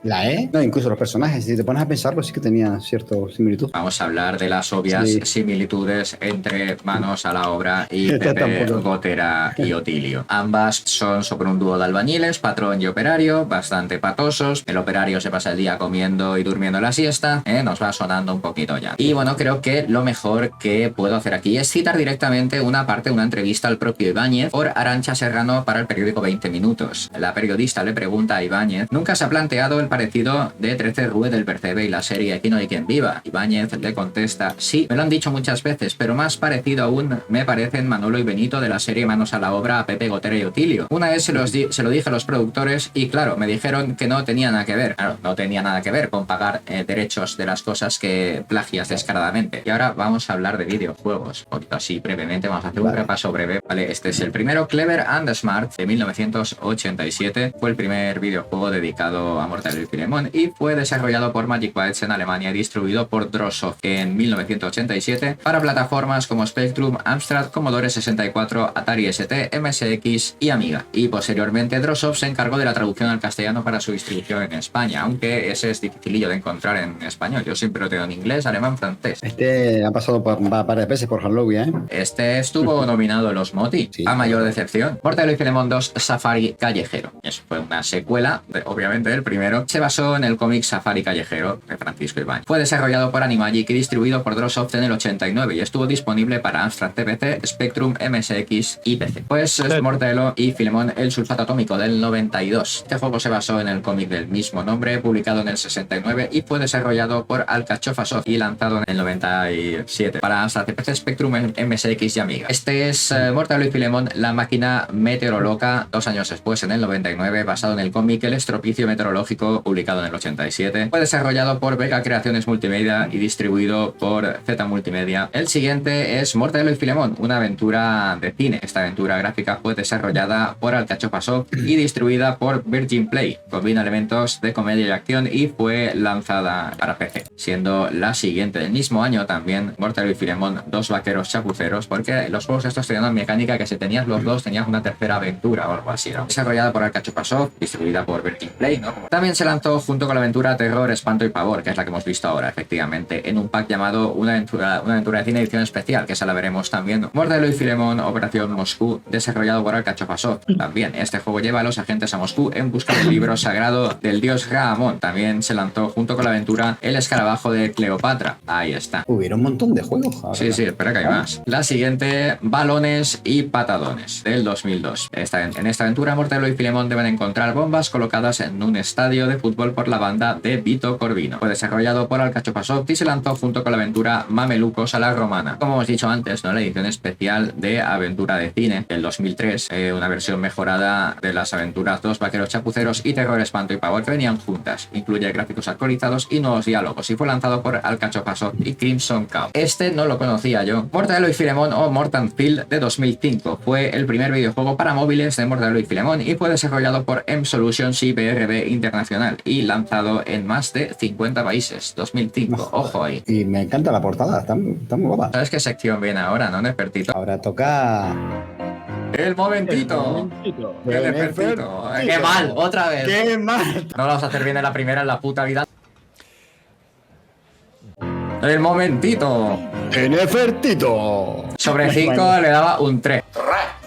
¿La E? No, incluso los personajes, si te pones a pensarlo, sí que tenían cierta similitud. Vamos a hablar de las obvias similitudes entre Manos a la Obra y Pepe Gotera y Otilio. Ambas son sobre un dúo de albañiles, patrón y operario, bastante patosos. El operario se pasa el día comiendo y durmiendo la siesta, nos va sonando un poquito ya. Y bueno, creo que lo mejor que puedo hacer aquí es citar directamente una entrevista al propio Ibáñez por Arantxa Serrano para el periódico 20 Minutos. La periodista le pregunta a Ibáñez: ¿nunca se ha planteado el parecido de 13R del Percebe y la serie Aquí no hay quien viva? Ibáñez le contesta: sí, me lo han dicho muchas veces, pero más parecido aún me parecen Manolo y Benito de la serie Manos a la Obra a Pepe Gotera y Otilio. Una vez se lo dije a los productores y claro, me dijeron que no tenía nada que ver. Claro, no tenía nada que ver con pagar derechos de las cosas que plagias descaradamente. Y ahora vamos a hablar de videojuegos. Así brevemente vamos a hacer un repaso breve. Vale, este es el primero, Clever and Smart, de 1987. Fue el primer videojuego dedicado a Mortadelo y Filemón y fue desarrollado por Magic Bytes en Alemania y distribuido por Drossoft en 1987 para plataformas como Spectrum, Amstrad, Commodore 64, Atari ST, MSX y Amiga. Y posteriormente Drossoft se encargó de la traducción al castellano para su distribución en España, aunque ese es dificilillo de encontrar en español. Yo siempre lo tengo en inglés, alemán, francés. Este ha pasado por un par de veces por Halloween, ¿eh? Este estuvo nominado en los MOTI, sí, a mayor decepción. Mortadelo y Filemón 2 Safari Callejero. Eso fue una secuela, obviamente, del primero, se basó en el cómic Safari Callejero de Francisco Ibáñez. Fue desarrollado por Animagic y distribuido por Drossoft en el 89 y estuvo disponible para Amstrad CPC, Spectrum, MSX y PC. Pues es Mortadelo y Filemón, el sulfato atómico del 92. Este juego se basó en el cómic del mismo nombre, publicado en el 69 y fue desarrollado por Alcachofa Soft y lanzado en el 97 para Amstrad CPC, Spectrum, MSX y Amiga. Este es Mortadelo y Filemón, la máquina meteoroloca, 2 años después, en el 99, basado en el cómic El estropicio meteorológico, publicado en el 87. Fue desarrollado por Vega Creaciones Multimedia y distribuido por Z Multimedia. El siguiente es Mortadelo y Filemón, una aventura de cine. Esta aventura gráfica fue desarrollada por Alcachofa Soft y distribuida por Virgin Play. Combina elementos de comedia y acción y fue lanzada para PC, siendo la siguiente del mismo año también Mortadelo y Filemón, dos vaqueros chapuceros, porque los juegos estos tenían una mecánica que si tenías los dos tenías una tercera aventura o algo así, ¿no? Desarrollada por Alcachofa Soft, distribuida por Virgin Play, ¿no? También se lanzó junto con la aventura Terror, Espanto y Pavor, que es la que hemos visto ahora, efectivamente, en un pack llamado Una aventura de cine edición especial, que esa la veremos también. Mortadelo y Filemón, Operación Moscú, desarrollado por Alcachofa Soft. También este juego lleva a los agentes a Moscú en busca del libro sagrado del dios Raamón. También se lanzó junto con la aventura El escarabajo de Cleopatra. Ahí está. Hubiera un montón de juegos. Sí, espera que hay más. La siguiente, Balones y Patadones, del 2002. En esta aventura, Mortadelo y Filemón deben encontrar bombas colocadas en un estadio de fútbol por la banda de Vito Corvino. Fue desarrollado por Alcachofa Soft y se lanzó junto con la aventura Mamelucos a la Romana. Como hemos dicho antes, ¿no? La edición especial de Aventura de Cine del 2003, una versión mejorada de las aventuras Dos Vaqueros Chapuceros y Terror, Espanto y Pavor, que venían juntas. Incluye gráficos actualizados y nuevos diálogos y fue lanzado por Alcachofa Soft y Crimson Cow. Este no lo conocía yo. Mortadelo y Filemón o Mortanfield de 2005 fue el primer videojuego para móviles de Mortadelo y Filemón y fue desarrollado por M Solutions y BRB Internacional y lanzado en más de 50 países. 2005, ojo ahí. Y me encanta la portada, está muy guapa. ¿Sabes qué sección viene ahora, no, Nefertito? Ahora toca... ¡El momentito! ¡El Nefertito! ¡Qué mal! ¡Otra vez! ¡Qué mal! No lo vas a hacer bien en la primera en la puta vida. ¡El momentito! ¡El Nefertito! Sobre 5 le daba un 3.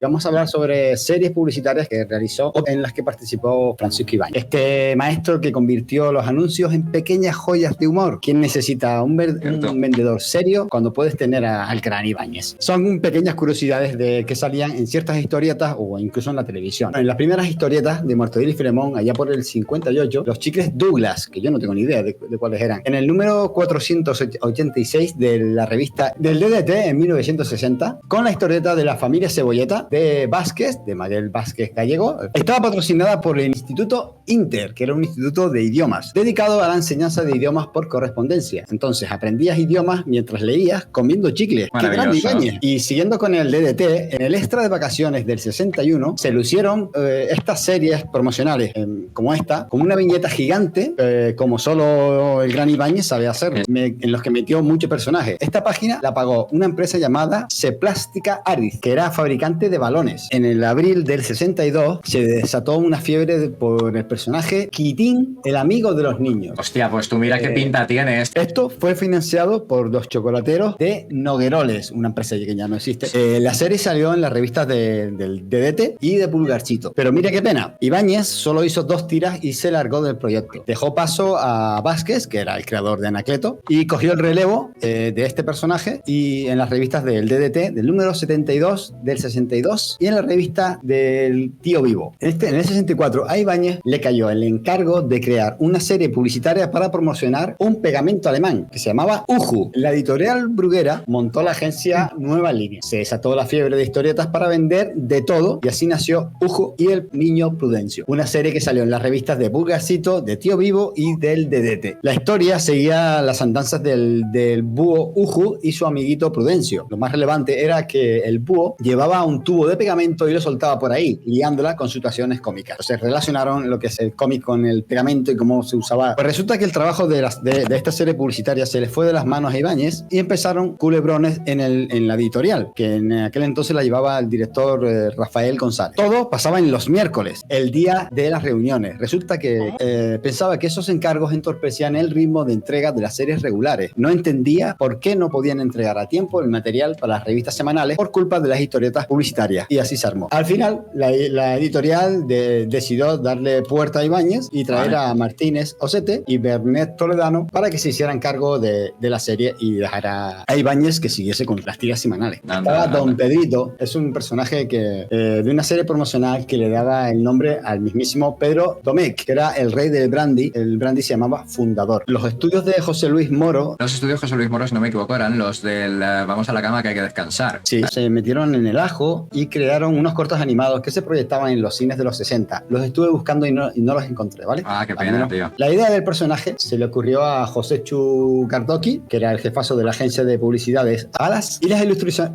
Vamos a hablar sobre series publicitarias que realizó o en las que participó Francisco Ibáñez. Este maestro que convirtió los anuncios en pequeñas joyas de humor. ¿Quién necesita un vendedor serio cuando puedes tener al gran Ibáñez? Son pequeñas curiosidades de que salían en ciertas historietas o incluso en la televisión. En las primeras historietas de Mortadelo y Filemón, allá por el 58, los chicles Douglas, que yo no tengo ni idea de cuáles eran. En el número 486 de la revista del DDT en 1960, con la historieta de la familia Cebolleta de Vázquez, de Miguel Vázquez Gallego, estaba patrocinada por el Instituto Inter, que era un instituto de idiomas, dedicado a la enseñanza de idiomas por correspondencia. Entonces, aprendías idiomas mientras leías comiendo chicles. ¡Qué gran Ibáñez! Y siguiendo con el DDT, en el extra de vacaciones del 61, se lucieron estas series promocionales, como esta, con una viñeta gigante, como solo el gran Ibáñez sabe hacer, en los que metió muchos personajes. Esta página la pagó una empresa llamada Seplástica Aris, que era fabricante de balones. En el abril del 62 se desató una fiebre por el personaje Quitín, el amigo de los niños. Hostia, pues tú mira qué pinta tiene esto. Esto fue financiado por los chocolateros de Nogueroles, una empresa que ya no existe. La serie salió en las revistas del DDT y de Pulgarcito. Pero mira qué pena, Ibáñez solo hizo 2 tiras y se largó del proyecto. Dejó paso a Vázquez, que era el creador de Anacleto, y cogió el relevo de este personaje y en las revistas del DDT, del número 72, del 62 y en la revista del Tío Vivo. En el 64 a Ibáñez le cayó el encargo de crear una serie publicitaria para promocionar un pegamento alemán que se llamaba Uju. La editorial Bruguera montó la agencia Nueva Línea. Se desató la fiebre de historietas para vender de todo y así nació Uju y el niño Prudencio, una serie que salió en las revistas de Pulgarcito, de Tío Vivo y del DDT. La historia seguía las andanzas del búho Uju y su amiguito Prudencio. Lo más relevante era que el búho llevaba un tubo de pegamento y lo soltaba por ahí, liándola con situaciones cómicas. Entonces relacionaron lo que es el cómic con el pegamento y cómo se usaba. Pues resulta que el trabajo de esta serie publicitaria se le fue de las manos a Ibáñez y empezaron culebrones en la editorial, que en aquel entonces la llevaba el director Rafael González. Todo pasaba en los miércoles, el día de las reuniones. Resulta que pensaba que esos encargos entorpecían el ritmo de entrega de las series regulares. No entendía por qué no podían entregar a tiempo el material para las revistas semanales por culpa de las historietas publicitarias publicitaria. Y así se armó. Al final, la editorial decidió darle puerta a Ibáñez y traer a Martínez Osete y Bernet Toledano para que se hicieran cargo de la serie y dejar a Ibáñez que siguiese con las tiras semanales. Estaba Don Pedrito, es un personaje de una serie promocional que le daba el nombre al mismísimo Pedro Domecq, que era el rey del brandy. El brandy se llamaba Fundador. Los estudios de José Luis Moro... Los estudios de José Luis Moro, si no me equivoco, eran los del vamos a la cama que hay que descansar. Sí, se metieron en el ajo y crearon unos cortos animados que se proyectaban en los cines de los 60. Los estuve buscando y no los encontré, ¿vale? Ah, qué pena, tío. La idea del personaje se le ocurrió a José Chu Gardoqui, que era el jefazo de la agencia de publicidades Alas, y las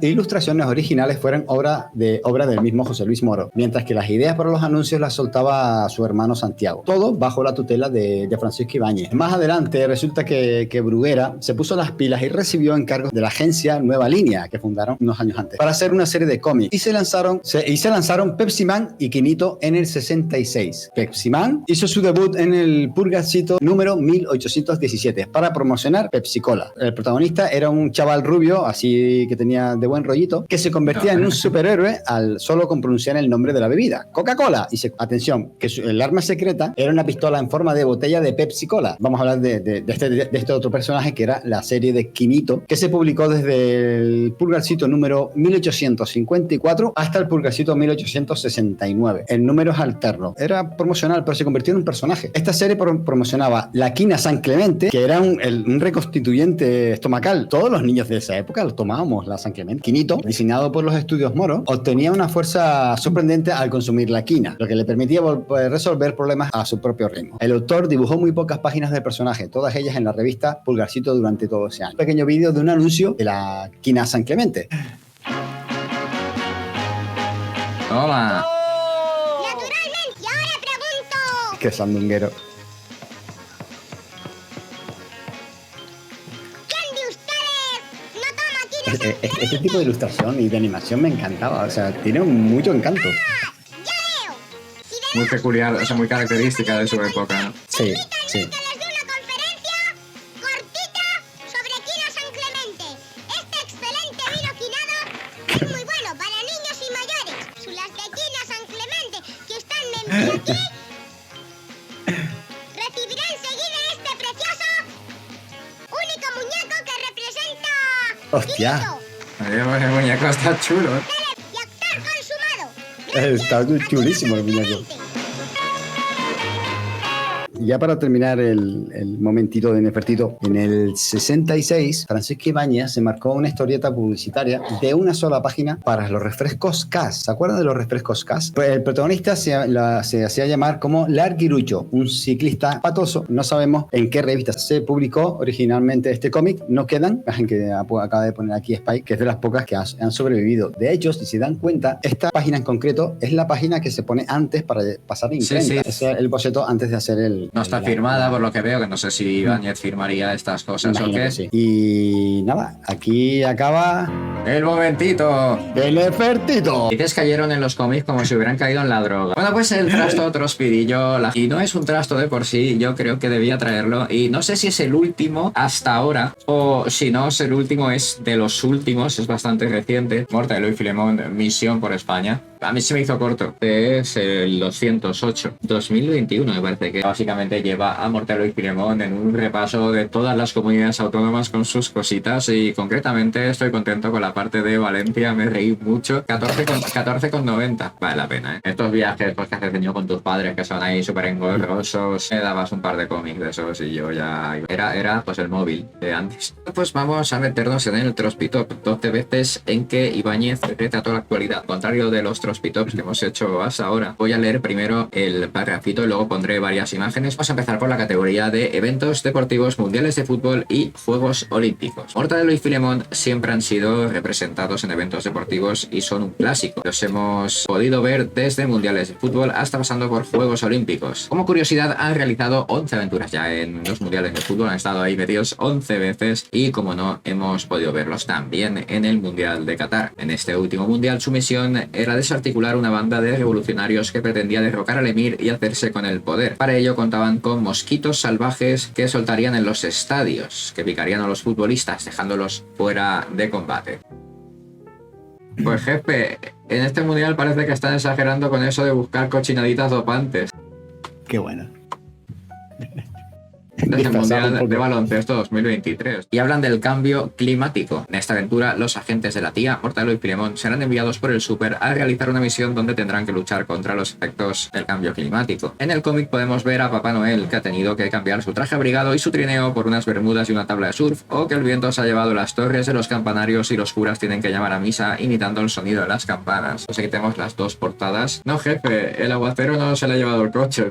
ilustraciones originales fueron obra del mismo José Luis Moro, mientras que las ideas para los anuncios las soltaba su hermano Santiago. Todo bajo la tutela de Francisco Ibáñez. Más adelante resulta que Bruguera se puso las pilas y recibió encargos de la agencia Nueva Línea, que fundaron unos años antes, para hacer una serie de cómics. Y se lanzaron Pepsi Man y Quinito en el 66. Pepsi Man hizo su debut en el Purgacito número 1817 para promocionar Pepsi Cola. El protagonista era un chaval rubio, así que tenía de buen rollito, que se convertía en un superhéroe solo con pronunciar el nombre de la bebida, Coca-Cola. Y atención, que el arma secreta era una pistola en forma de botella de Pepsi Cola. Vamos a hablar de este otro personaje que era la serie de Quinito, que se publicó desde el Purgacito número 1854 hasta el Purgacito 1869. El número es alterno. Era promocional, pero se convirtió en un personaje. Esta serie promocionaba la quina San Clemente, que era un reconstituyente estomacal. Todos los niños de esa época lo tomábamos, la San Clemente. Quinito, diseñado por los estudios Moro, obtenía una fuerza sorprendente al consumir la quina, lo que le permitía resolver problemas a su propio ritmo. El autor dibujó muy pocas páginas del personaje, todas ellas en la revista Pulgarcito durante todo ese año. Un pequeño vídeo de un anuncio de la quina San Clemente. Toma. Naturalmente, y ahora pregunto. Qué sandunguero. ¿Quién de ustedes no toma tiras Este tipo de ilustración y de animación me encantaba, o sea, tiene mucho encanto. Ya veo. Si Muy peculiar, o sea, muy característica de su época, ¿no? Sí, sí. que les dé una conferencia cortita sobre quina San Clemente. Este excelente vino quinado es muy bueno para niños y mayores. Son las de quina San Clemente que están dentro de aquí. Recibirá enseguida este precioso único muñeco que representa Hostia. Quinito. El muñeco está chulo. Y actor consumado. Está chulísimo el muñeco. Ya para terminar el momentito de Nefertito, en el 66, Francisco Ibáñez se marcó una historieta publicitaria de una sola página para los refrescos Cas. ¿Se acuerdan de los refrescos Cas? Pues el protagonista se hacía llamar como Larguirucho, un ciclista patoso. No sabemos en qué revista se publicó originalmente este cómic. No quedan, que acaba de poner aquí Spike, que es de las pocas que han sobrevivido. De hecho, si se dan cuenta, esta página en concreto es la página que se pone antes para pasar imprenta. Sí. Ese es el boceto antes de hacer el... No está firmada, por lo que veo, que no sé si Ibáñez firmaría estas cosas o Imagino qué. que sí. Y nada, aquí acaba ¡El momentito! el Nefertito. Dices cayeron en los cómics como si hubieran caído en la droga. Bueno, pues el trasto trospidillo, y no es un trasto de por sí, yo creo que debía traerlo. Y no sé si es el último hasta ahora, o si no es el último, es de los últimos, es bastante reciente. Mortadelo y Filemón, Misión por España. A mí se me hizo corto. Es el 208. 2021 me parece que básicamente lleva a Mortadelo y Filemón en un repaso de todas las comunidades autónomas con sus cositas y concretamente estoy contento con la parte de Valencia, me reí mucho. 14,90. Vale la pena, ¿eh? Estos viajes pues, que haces de niño con tus padres que son ahí súper engorrosos. Me dabas un par de cómics de esos y yo ya... Era pues el móvil de antes. Pues vamos a meternos en el Trospitop. 12 veces en que Ibáñez retrató la actualidad. Al contrario de los Trospitops que hemos hecho hasta ahora. Voy a leer primero el parrafito y luego pondré varias imágenes. Vamos a empezar por la categoría de eventos deportivos, mundiales de fútbol y Juegos Olímpicos. Mortadelo y Filemón siempre han sido representados en eventos deportivos y son un clásico. Los hemos podido ver desde mundiales de fútbol hasta pasando por Juegos Olímpicos. Como curiosidad, han realizado 11 aventuras ya en los mundiales de fútbol, han estado ahí metidos 11 veces y como no, hemos podido verlos también en el Mundial de Qatar. En este último mundial su misión era desarticular una banda de revolucionarios que pretendía derrocar al emir y hacerse con el poder. Para ello contaban con mosquitos salvajes que soltarían en los estadios, que picarían a los futbolistas dejándolos fuera de combate. Pues jefe, en este mundial parece que están exagerando con eso de buscar cochinaditas dopantes. Qué bueno. Este es el Disfrazado un Mundial poco. de Baloncesto 2023. Y hablan del cambio climático. En esta aventura, los agentes de la tía, Mortadelo y Filemón serán enviados por el Super a realizar una misión donde tendrán que luchar contra los efectos del cambio climático. En el cómic podemos ver a Papá Noel, que ha tenido que cambiar su traje abrigado y su trineo por unas bermudas y una tabla de surf, o que el viento se ha llevado las torres de los campanarios y los curas tienen que llamar a misa imitando el sonido de las campanas. Así que tenemos las dos portadas. No, jefe, el aguacero no se le ha llevado el coche.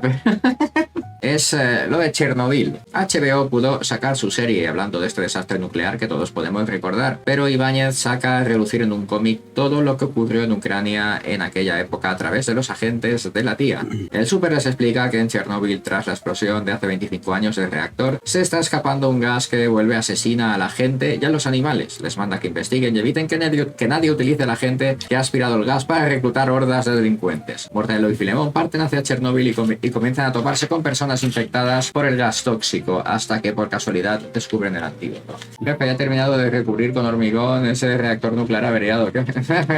Es lo de Chernobyl. HBO pudo sacar su serie hablando de este desastre nuclear que todos podemos recordar, pero Ibáñez saca a relucir en un cómic todo lo que ocurrió en Ucrania en aquella época a través de los agentes de la tía. El Super les explica que en Chernobyl, tras la explosión de hace 25 años del reactor, se está escapando un gas que vuelve asesina a la gente y a los animales. Les manda que investiguen y eviten que nadie utilice a la gente que ha aspirado el gas para reclutar hordas de delincuentes. Mortadelo y Filemón parten hacia Chernobyl y comienzan a toparse con personas infectadas por el gas tóxico hasta que por casualidad descubren el antídoto. Jefe, ya ha terminado de recubrir con hormigón ese reactor nuclear averiado.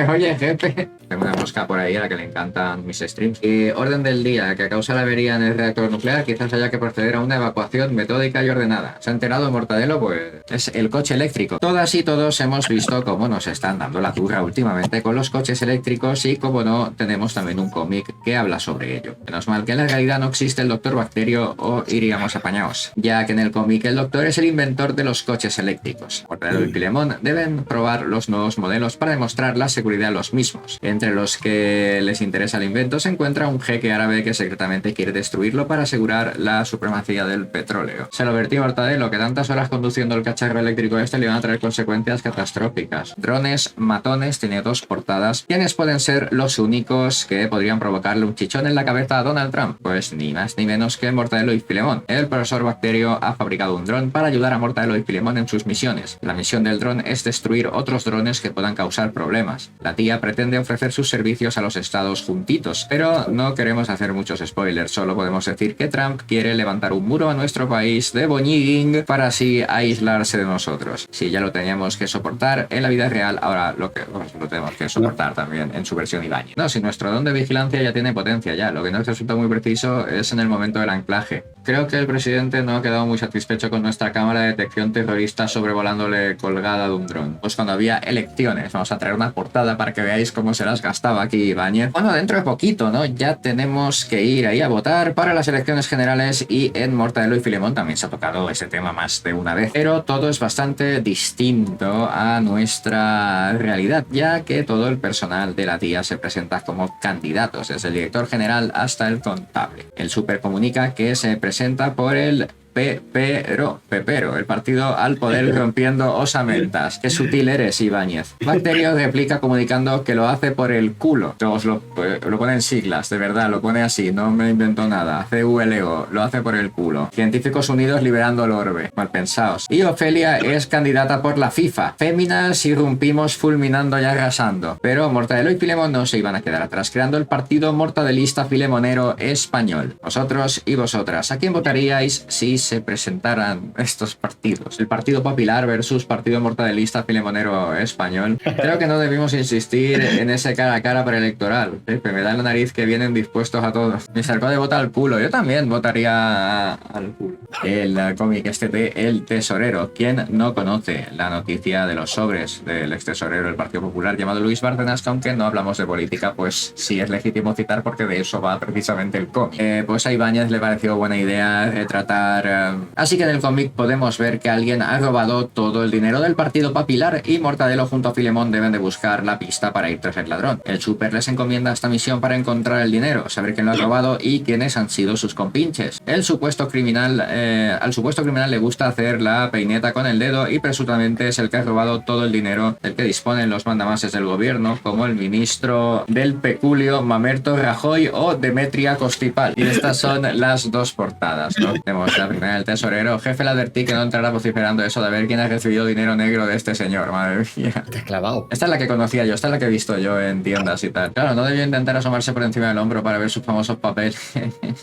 Oye, jefe. Tengo una mosca por ahí a la que le encantan mis streams. Y orden del día, que a causa de la avería en el reactor nuclear quizás haya que proceder a una evacuación metódica y ordenada. ¿Se ha enterado Mortadelo? Pues es el coche eléctrico. Todas y todos hemos visto cómo nos están dando la turra últimamente con los coches eléctricos y como no, tenemos también un cómic que habla sobre ello. Menos mal que en la realidad no existe el Doctor Bacterio o iríamos apañados, ya que en el cómic el Doctor es el inventor de los coches eléctricos. Mortadelo y Filemón deben probar los nuevos modelos para demostrar la seguridad de los mismos. Entre los que les interesa el invento se encuentra un jeque árabe que secretamente quiere destruirlo para asegurar la supremacía del petróleo. Se lo vertió Mortadelo, que tantas horas conduciendo el cacharro eléctrico este le van a traer consecuencias catastróficas. Drones matones tiene dos portadas. ¿Quiénes pueden ser los únicos que podrían provocarle un chichón en la cabeza a Donald Trump? Pues ni más ni menos que Mortadelo y Filemón. El profesor Bacterio ha fabricado un dron para ayudar a Mortadelo y Filemón en sus misiones. La misión del dron es destruir otros drones que puedan causar problemas. La tía pretende ofrecer sus servicios a los estados juntitos, pero no queremos hacer muchos spoilers, solo podemos decir que Trump quiere levantar un muro a nuestro país de boñiguing para así aislarse de nosotros. Si ya lo teníamos que soportar en la vida real, ahora lo tenemos que soportar también en su versión Ibáñez. No, si nuestro don de vigilancia ya tiene potencia ya, lo que nos resulta muy preciso es en el momento del anclaje. Creo que el presidente no ha quedado muy satisfecho con nuestra cámara de detección terrorista sobrevolándole colgada de un dron. Pues cuando había elecciones, vamos a traer una portada para que veáis cómo se las gastaba aquí Ibáñez. Bueno, dentro de poquito, ¿no? Ya tenemos que ir ahí a votar para las elecciones generales y en Mortadelo y Filemón también se ha tocado ese tema más de una vez. Pero todo es bastante distinto a nuestra realidad, ya que todo el personal de la tía se presenta como candidatos, desde el director general hasta el contable. El Super comunica que se presenta por el Pepero, el partido al poder rompiendo osamentas. Qué sutil eres, Ibáñez. Bacterio replica comunicando que lo hace por el culo. Os lo pone en siglas, de verdad, lo pone así, no me inventó nada. CULO, lo hace por el culo. Científicos Unidos liberando el orbe. Mal pensados. Y Ofelia es candidata por la FIFA. Féminas irrumpimos fulminando y arrasando. Pero Mortadelo y Filemón no se iban a quedar atrás, creando el partido mortadelista filemonero español. Vosotros y vosotras, ¿a quién votaríais si se presentaran estos partidos? El Partido Popular versus Partido Mortadelista Filemonero Español. Creo que no debimos insistir en ese cara a cara preelectoral. Me da en la nariz que vienen dispuestos a todos. Me sacó de vota al culo. Yo también votaría al culo. El cómic este de El Tesorero. ¿Quién no conoce la noticia de los sobres del ex tesorero del Partido Popular llamado Luis Bárcenas? Aunque no hablamos de política, pues sí es legítimo citar porque de eso va precisamente el cómic. Pues a Ibáñez le pareció buena idea retratar. Así que en el cómic podemos ver que alguien ha robado todo el dinero del Partido Popular y Mortadelo junto a Filemón deben de buscar la pista para ir tras el ladrón. El Super les encomienda esta misión para encontrar el dinero, saber quién lo ha robado y quiénes han sido sus compinches. Al supuesto criminal le gusta hacer la peineta con el dedo y presuntamente es el que ha robado todo el dinero del que disponen los mandamases del gobierno, como el ministro del Peculio, Mamerto Rajoy o Demetria Costipal. Y estas son las dos portadas, ¿no? Tenemos la El tesorero, jefe, le advertí que no entrará vociferando eso de ver quién ha recibido dinero negro de este señor, madre mía. Te has clavado. Esta es la que conocía yo, esta es la que he visto yo en tiendas y tal. Claro, no debió intentar asomarse por encima del hombro para ver sus famosos papeles.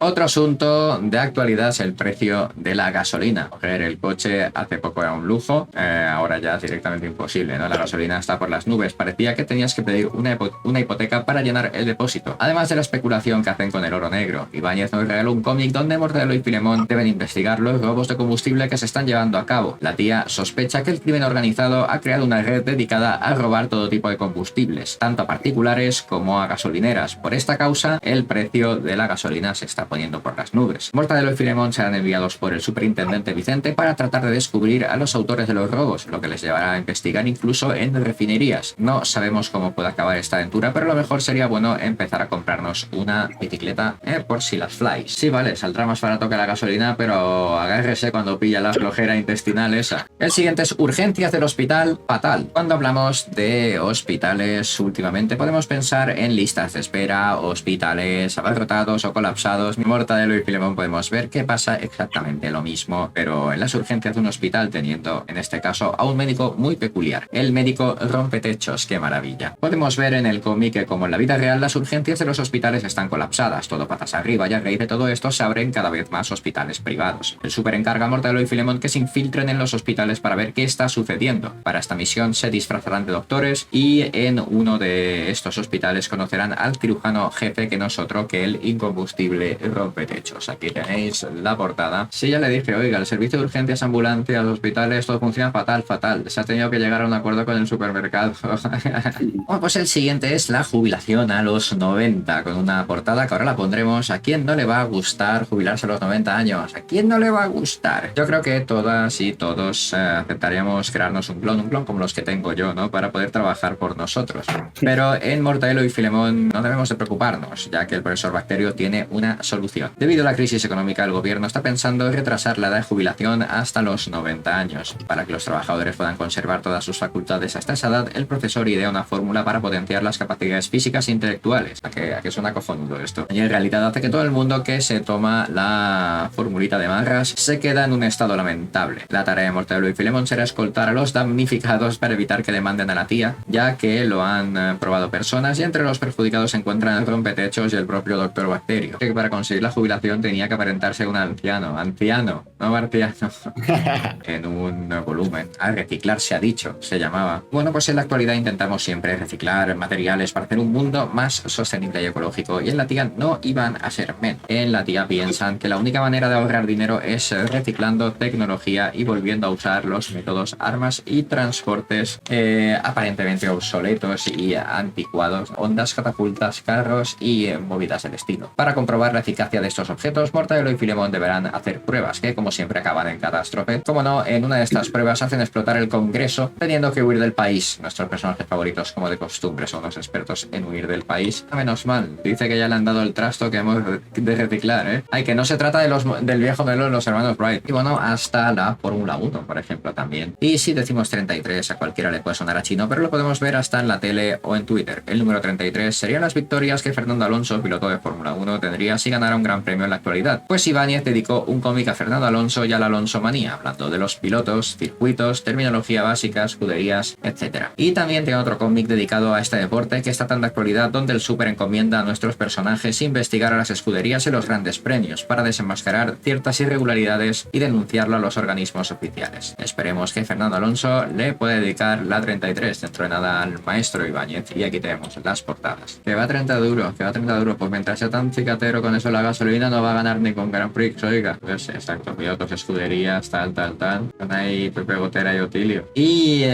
Otro asunto de actualidad es el precio de la gasolina. Coger el coche hace poco era un lujo, ahora ya es directamente imposible, ¿no? La gasolina está por las nubes. Parecía que tenías que pedir una hipoteca para llenar el depósito. Además de la especulación que hacen con el oro negro. Ibáñez nos regaló un cómic donde Mortadelo y Filemón deben investigar los robos de combustible que se están llevando a cabo. La tía sospecha que el crimen organizado ha creado una red dedicada a robar todo tipo de combustibles, tanto a particulares como a gasolineras. Por esta causa, el precio de la gasolina se está poniendo por las nubes. Mortadelo y Filemón serán enviados por el superintendente Vicente para tratar de descubrir a los autores de los robos, lo que les llevará a investigar incluso en refinerías. No sabemos cómo puede acabar esta aventura, pero lo mejor sería bueno empezar a comprarnos una bicicleta por si las flies. Sí, vale, saldrá más barato que la gasolina, pero agárrese cuando pilla la flojera intestinal esa. El siguiente es urgencias del hospital fatal. Cuando hablamos de hospitales últimamente podemos pensar en listas de espera, hospitales abarrotados o colapsados. En Mortadelo y Filemón podemos ver que pasa exactamente lo mismo, pero en las urgencias de un hospital, teniendo en este caso a un médico muy peculiar, el médico rompetechos. ¡Qué maravilla! Podemos ver en el cómic que, como en la vida real, las urgencias de los hospitales están colapsadas, todo patas arriba, y a raíz de todo esto se abren cada vez más hospitales privados. El super encarga a Mortadelo y Filemón que se infiltren en los hospitales para ver qué está sucediendo. Para esta misión se disfrazarán de doctores y en uno de estos hospitales conocerán al cirujano jefe, que no es otro que el incombustible rompetechos. Aquí tenéis la portada. Sí, ya le dije, oiga, el servicio de urgencias, ambulancias, hospitales, todo funciona fatal. Se ha tenido que llegar a un acuerdo con el supermercado. Bueno, pues el siguiente es la jubilación a los 90, con una portada que ahora la pondremos. ¿A quién no le va a gustar jubilarse a los 90 años? ¿A quién no le va a gustar? Yo creo que todas y todos aceptaríamos crearnos un clon como los que tengo yo, ¿no? Para poder trabajar por nosotros. Pero en Mortadelo y Filemón no debemos de preocuparnos, ya que el profesor Bacterio tiene una solución. Debido a la crisis económica, el gobierno está pensando en retrasar la edad de jubilación hasta los 90 años. Para que los trabajadores puedan conservar todas sus facultades hasta esa edad, el profesor idea una fórmula para potenciar las capacidades físicas e intelectuales. ¿A que suena cojonudo esto? Y en realidad hace que todo el mundo que se toma la formulita de marras se queda en un estado lamentable. La tarea de Mortadelo y Filemón será escoltar a los damnificados para evitar que demanden a la tía, ya que lo han probado personas, y entre los perjudicados se encuentran el rompetechos y el propio doctor Bacterio, que para conseguir la jubilación tenía que aparentarse un anciano, no marciano, en un volumen. A reciclar se ha dicho, se llamaba. Bueno, pues en la actualidad intentamos siempre reciclar materiales para hacer un mundo más sostenible y ecológico, y en la tía no iban a ser menos. En la tía piensan que la única manera de ahorrar dinero es reciclando tecnología y volviendo a usar los métodos, armas y transportes aparentemente obsoletos y anticuados, ondas, catapultas, carros y movidas del estilo. Para comprobar la eficacia de estos objetos, Mortadelo y Filemón deberán hacer pruebas que, como siempre, acaban en catástrofe. Como no, en una de estas pruebas hacen explotar el Congreso, teniendo que huir del país. Nuestros personajes favoritos, como de costumbre, son los expertos en huir del país. A menos mal, dice que ya le han dado el trasto que hemos de reciclar, ¿eh? Ay, que no se trata del viejo modelo de los hermanos Wright. Y bueno, hasta la Fórmula 1, por ejemplo, también. Y si decimos 33, a cualquiera le puede sonar a chino, pero lo podemos ver hasta en la tele o en Twitter. El número 33 serían las victorias que Fernando Alonso, piloto de Fórmula 1, tendría si ganara un gran premio en la actualidad. Pues Ibáñez dedicó un cómic a Fernando Alonso y a la Alonso manía, hablando de los pilotos, circuitos, terminología básica, escuderías, etc. Y también tiene otro cómic dedicado a este deporte que está tan de actualidad, donde el super encomienda a nuestros personajes investigar a las escuderías y los grandes premios para desenmascarar ciertas irregularidades y denunciarlo a los organismos oficiales. Esperemos que Fernando Alonso le pueda dedicar la 33 dentro de nada al maestro Ibáñez. Y aquí tenemos las portadas. Que va 30 duros, pues mientras sea tan cicatero con eso la gasolina no va a ganar ni con Grand Prix, oiga. Pues exacto, pilotos, escuderías, tal. Con ahí Pepe Gotera y Otilio. Y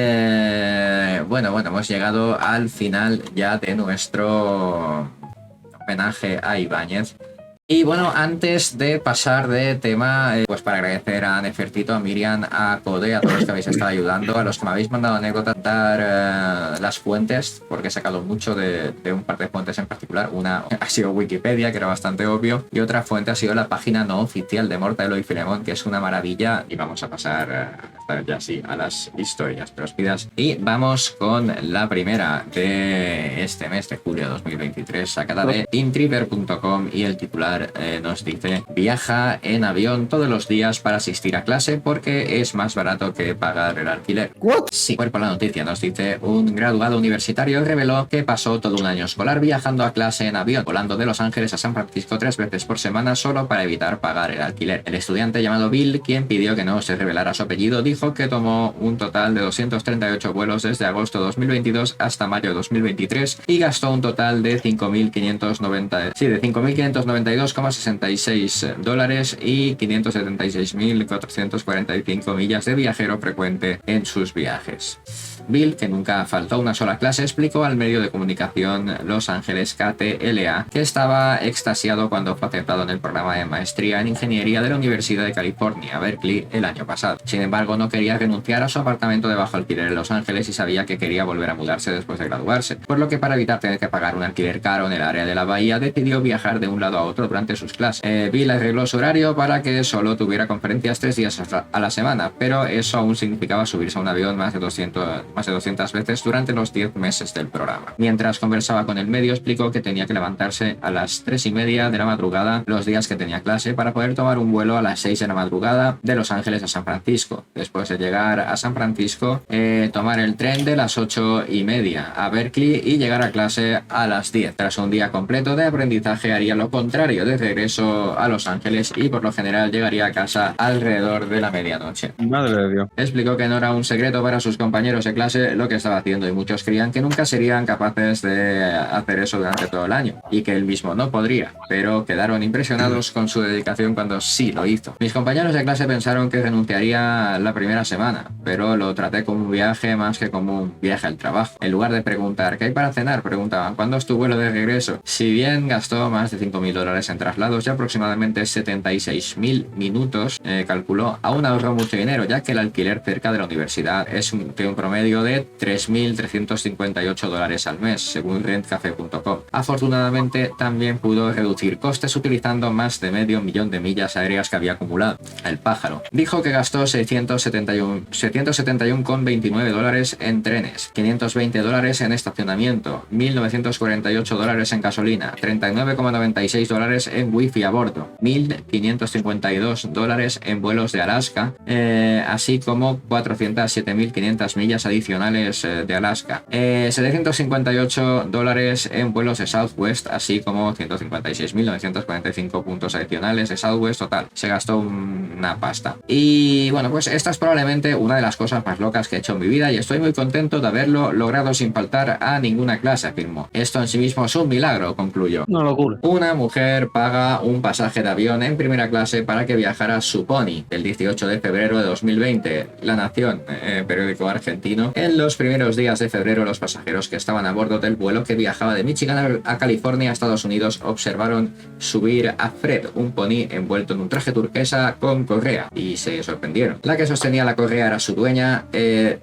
bueno, hemos llegado al final ya de nuestro homenaje a Ibáñez. Y bueno, antes de pasar de tema, pues para agradecer a Nefertito, a Miriam, a Code, a todos los que habéis estado ayudando, a los que me habéis mandado anécdotas, dar las fuentes, porque he sacado mucho de un par de fuentes en particular. Una ha sido Wikipedia, que era bastante obvio, y otra fuente ha sido la página no oficial de Mortadelo y Filemón, que es una maravilla, y vamos a pasar pasar ya sí a las historias próspidas. Y vamos con la primera de este mes de julio de 2023, sacada de intriver.com, y el titular nos dice: viaja en avión todos los días para asistir a clase porque es más barato que pagar el alquiler. ¿What? Sí, por la noticia nos dice: un graduado universitario reveló que pasó todo un año escolar viajando a clase en avión, volando de Los Ángeles a San Francisco 3 veces por semana solo para evitar pagar el alquiler. El estudiante llamado Bill, quien pidió que no se revelara su apellido, dijo que tomó un total de 238 vuelos desde agosto de 2022 hasta mayo de 2023 y gastó un total de $5.592,66 y 576.445 millas de viajero frecuente en sus viajes. Bill, que nunca faltó una sola clase, explicó al medio de comunicación Los Ángeles KTLA que estaba extasiado cuando fue aceptado en el programa de maestría en ingeniería de la Universidad de California, Berkeley, el año pasado. Sin embargo, no quería renunciar a su apartamento de bajo alquiler en Los Ángeles y sabía que quería volver a mudarse después de graduarse, por lo que para evitar tener que pagar un alquiler caro en el área de la bahía, decidió viajar de un lado a otro durante sus clases. Bill arregló su horario para que solo tuviera conferencias 3 días a la semana, pero eso aún significaba subirse a un avión más de 200 veces durante los 10 meses del programa. Mientras conversaba con el medio, explicó que tenía que levantarse a las 3:30 de la madrugada los días que tenía clase para poder tomar un vuelo a las 6 de la madrugada de Los Ángeles a San Francisco. Después de llegar a San Francisco, tomar el tren de las 8:30 a Berkeley y llegar a clase a las 10. Tras un día completo de aprendizaje, haría lo contrario de regreso a Los Ángeles y por lo general llegaría a casa alrededor de la medianoche. Madre de Dios. Explicó que no era un secreto para sus compañeros de clase lo que estaba haciendo y muchos creían que nunca serían capaces de hacer eso durante todo el año y que él mismo no podría, pero quedaron impresionados con su dedicación cuando sí lo hizo. Mis compañeros de clase pensaron que renunciaría la primera semana, pero lo traté como un viaje más que como un viaje al trabajo. En lugar de preguntar ¿qué hay para cenar?, preguntaban ¿cuándo es tu vuelo de regreso? Si bien gastó más de $5.000 en traslados y aproximadamente 76.000 minutos, calculó, aún ahorró mucho dinero, ya que el alquiler cerca de la universidad es un promedio de $3.358 al mes, según rentcafe.com. Afortunadamente, también pudo reducir costes utilizando más de medio millón de millas aéreas que había acumulado. El pájaro dijo que gastó $771,29 en trenes, $520 en estacionamiento, $1.948 en gasolina, $39,96 en wifi a bordo, $1.552 en vuelos de Alaska, así como 407.500 millas adicionales de Alaska, $758 en vuelos de Southwest, así como 156.945 puntos adicionales de Southwest. Total, se gastó una pasta. Y bueno, pues esta es probablemente una de las cosas más locas que he hecho en mi vida y estoy muy contento de haberlo logrado sin faltar a ninguna clase, afirmó. Esto en sí mismo es un milagro, concluyó. Una locura. Una mujer paga un pasaje de avión en primera clase para que viajara su pony. El 18 de febrero de 2020, La Nación, periódico argentino. En los primeros días de febrero, los pasajeros que estaban a bordo del vuelo que viajaba de Michigan a California a Estados Unidos observaron subir a Fred, un pony envuelto en un traje turquesa con correa, y se sorprendieron. La que sostenía la correa era su dueña,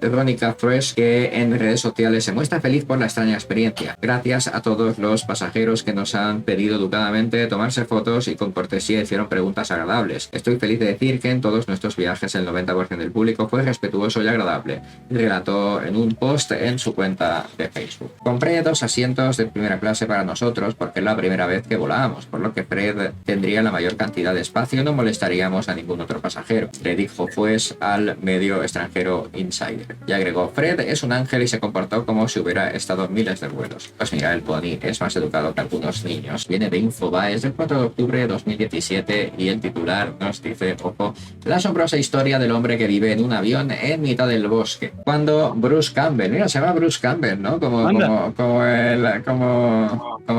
Ronica Fresh, que en redes sociales se muestra feliz por la extraña experiencia. Gracias a todos los pasajeros que nos han pedido educadamente tomarse fotos y con cortesía hicieron preguntas agradables. Estoy feliz de decir que en todos nuestros viajes el 90% del público fue respetuoso y agradable, relató en un post en su cuenta de Facebook. Compré 2 asientos de primera clase para nosotros porque es la primera vez que volábamos, por lo que Fred tendría la mayor cantidad de espacio y no molestaríamos a ningún otro pasajero, le dijo pues al medio extranjero Insider. Y agregó: Fred es un ángel y se comportó como si hubiera estado en miles de vuelos. Pues mira, el pony es más educado que algunos niños. Viene de Infobae, es del 4 de octubre de 2017 y el titular nos dice, ojo, la asombrosa historia del hombre que vive en un avión en mitad del bosque. Cuando Bruce Campbell, mira, se llama Bruce Campbell, ¿no? Como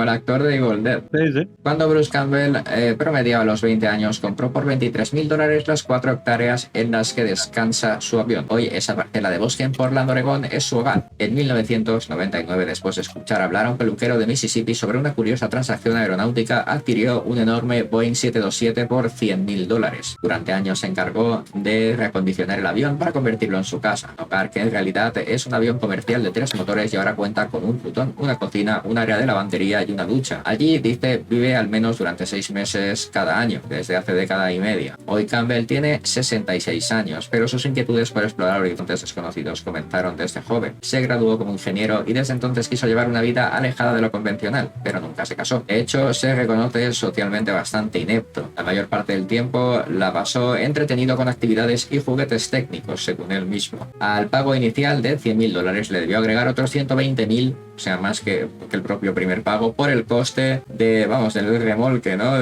el actor de Evil Dead. Sí, sí. Cuando Bruce Campbell promediaba los 20 años, compró por $23.000 las 4 hectáreas en las que descansa su avión. Hoy esa parcela de bosque en Portland, Oregón, es su hogar. En 1999, después de escuchar hablar a un peluquero de Mississippi sobre una curiosa transacción aeronáutica, adquirió un enorme Boeing 727 por $100.000. Durante años se encargó de reacondicionar el avión para convertirlo en su casa, hogar que en realidad realidad es un avión comercial de 3 motores y ahora cuenta con un plutón, una cocina, un área de lavandería y una ducha. Allí, dice, vive al menos durante 6 meses cada año, desde hace década y media. Hoy Campbell tiene 66 años, pero sus inquietudes por explorar horizontes desconocidos comenzaron desde joven. Se graduó como ingeniero y desde entonces quiso llevar una vida alejada de lo convencional, pero nunca se casó. De hecho, se reconoce socialmente bastante inepto. La mayor parte del tiempo la pasó entretenido con actividades y juguetes técnicos, según él mismo. Al pago inicial de $100.000 le debió agregar otros 120.000, o sea, más que el propio primer pago, por el coste de, vamos, del remolque, ¿no?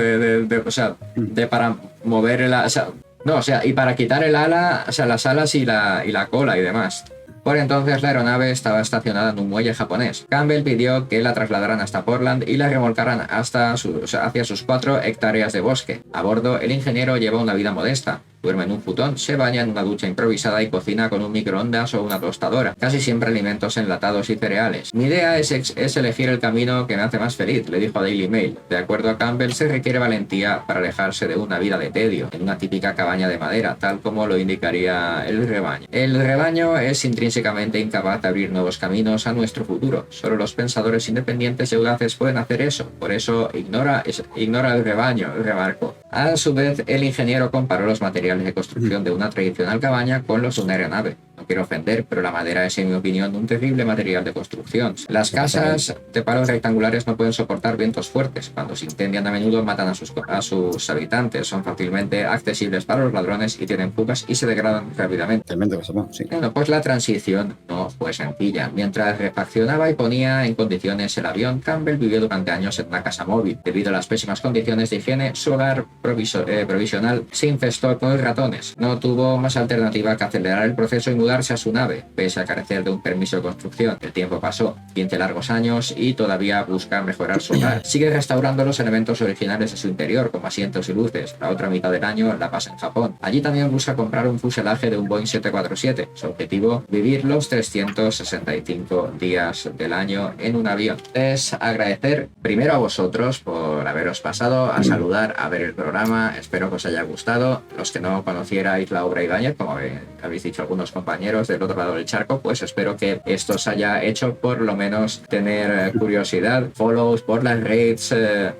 O sea, de para mover el... O sea, no, o sea, y para quitar el ala, o sea, las alas y la cola y demás. Por entonces la aeronave estaba estacionada en un muelle japonés. Campbell pidió que la trasladaran hasta Portland y la remolcaran hacia sus 4 hectáreas de bosque. A bordo, el ingeniero lleva una vida modesta. Duerme en un futón, se baña en una ducha improvisada y cocina con un microondas o una tostadora. Casi siempre alimentos enlatados y cereales. Mi idea es elegir el camino que me hace más feliz, le dijo a Daily Mail. De acuerdo a Campbell, se requiere valentía para alejarse de una vida de tedio, en una típica cabaña de madera, tal como lo indicaría el rebaño. El rebaño es intrínsecamente incapaz de abrir nuevos caminos a nuestro futuro. Solo los pensadores independientes y audaces pueden hacer eso. Por eso ignora el rebaño, remarcó. A su vez, el ingeniero comparó los materiales de construcción de una tradicional cabaña con los de una aeronave. No quiero ofender, pero la madera es, en mi opinión, un terrible material de construcción. Las casas de palos rectangulares no pueden soportar vientos fuertes. Cuando se incendian, a menudo matan a sus habitantes. Son fácilmente accesibles para los ladrones y tienen fugas y se degradan rápidamente. Tremendo que somos, sí. Bueno, pues la transición no fue sencilla. Mientras refaccionaba y ponía en condiciones el avión, Campbell vivió durante años en una casa móvil. Debido a las pésimas condiciones de higiene, su hogar provisional se infestó con ratones. No tuvo más alternativa que acelerar el proceso y mudarse a su nave, pese a carecer de un permiso de construcción. El tiempo pasó, 15 largos años, y todavía busca mejorar su hogar. Sigue restaurando los elementos originales de su interior, como asientos y luces. La otra mitad del año la pasa en Japón. Allí también busca comprar un fuselaje de un Boeing 747. Su objetivo, vivir los 365 días del año en un avión. Es agradecer primero a vosotros por haberos pasado a saludar, a ver el programa. Espero que os haya gustado. Los que no conocierais la obra Ibáñez, como habéis dicho algunos compañeros del otro lado del charco, pues espero que esto os haya hecho por lo menos tener curiosidad. Follows por las raids,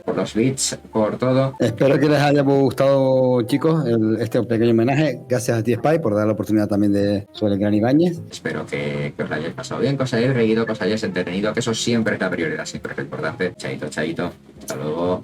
por los beats, por todo. Espero que les haya gustado, chicos, este pequeño homenaje. Gracias a ti, Spy, por dar la oportunidad también sobre el gran Ibáñez. Espero que os lo hayáis pasado bien, que os hayáis reído, que os hayáis entretenido, que eso siempre es la prioridad, siempre es lo importante. Chaito, chaito. Hasta luego.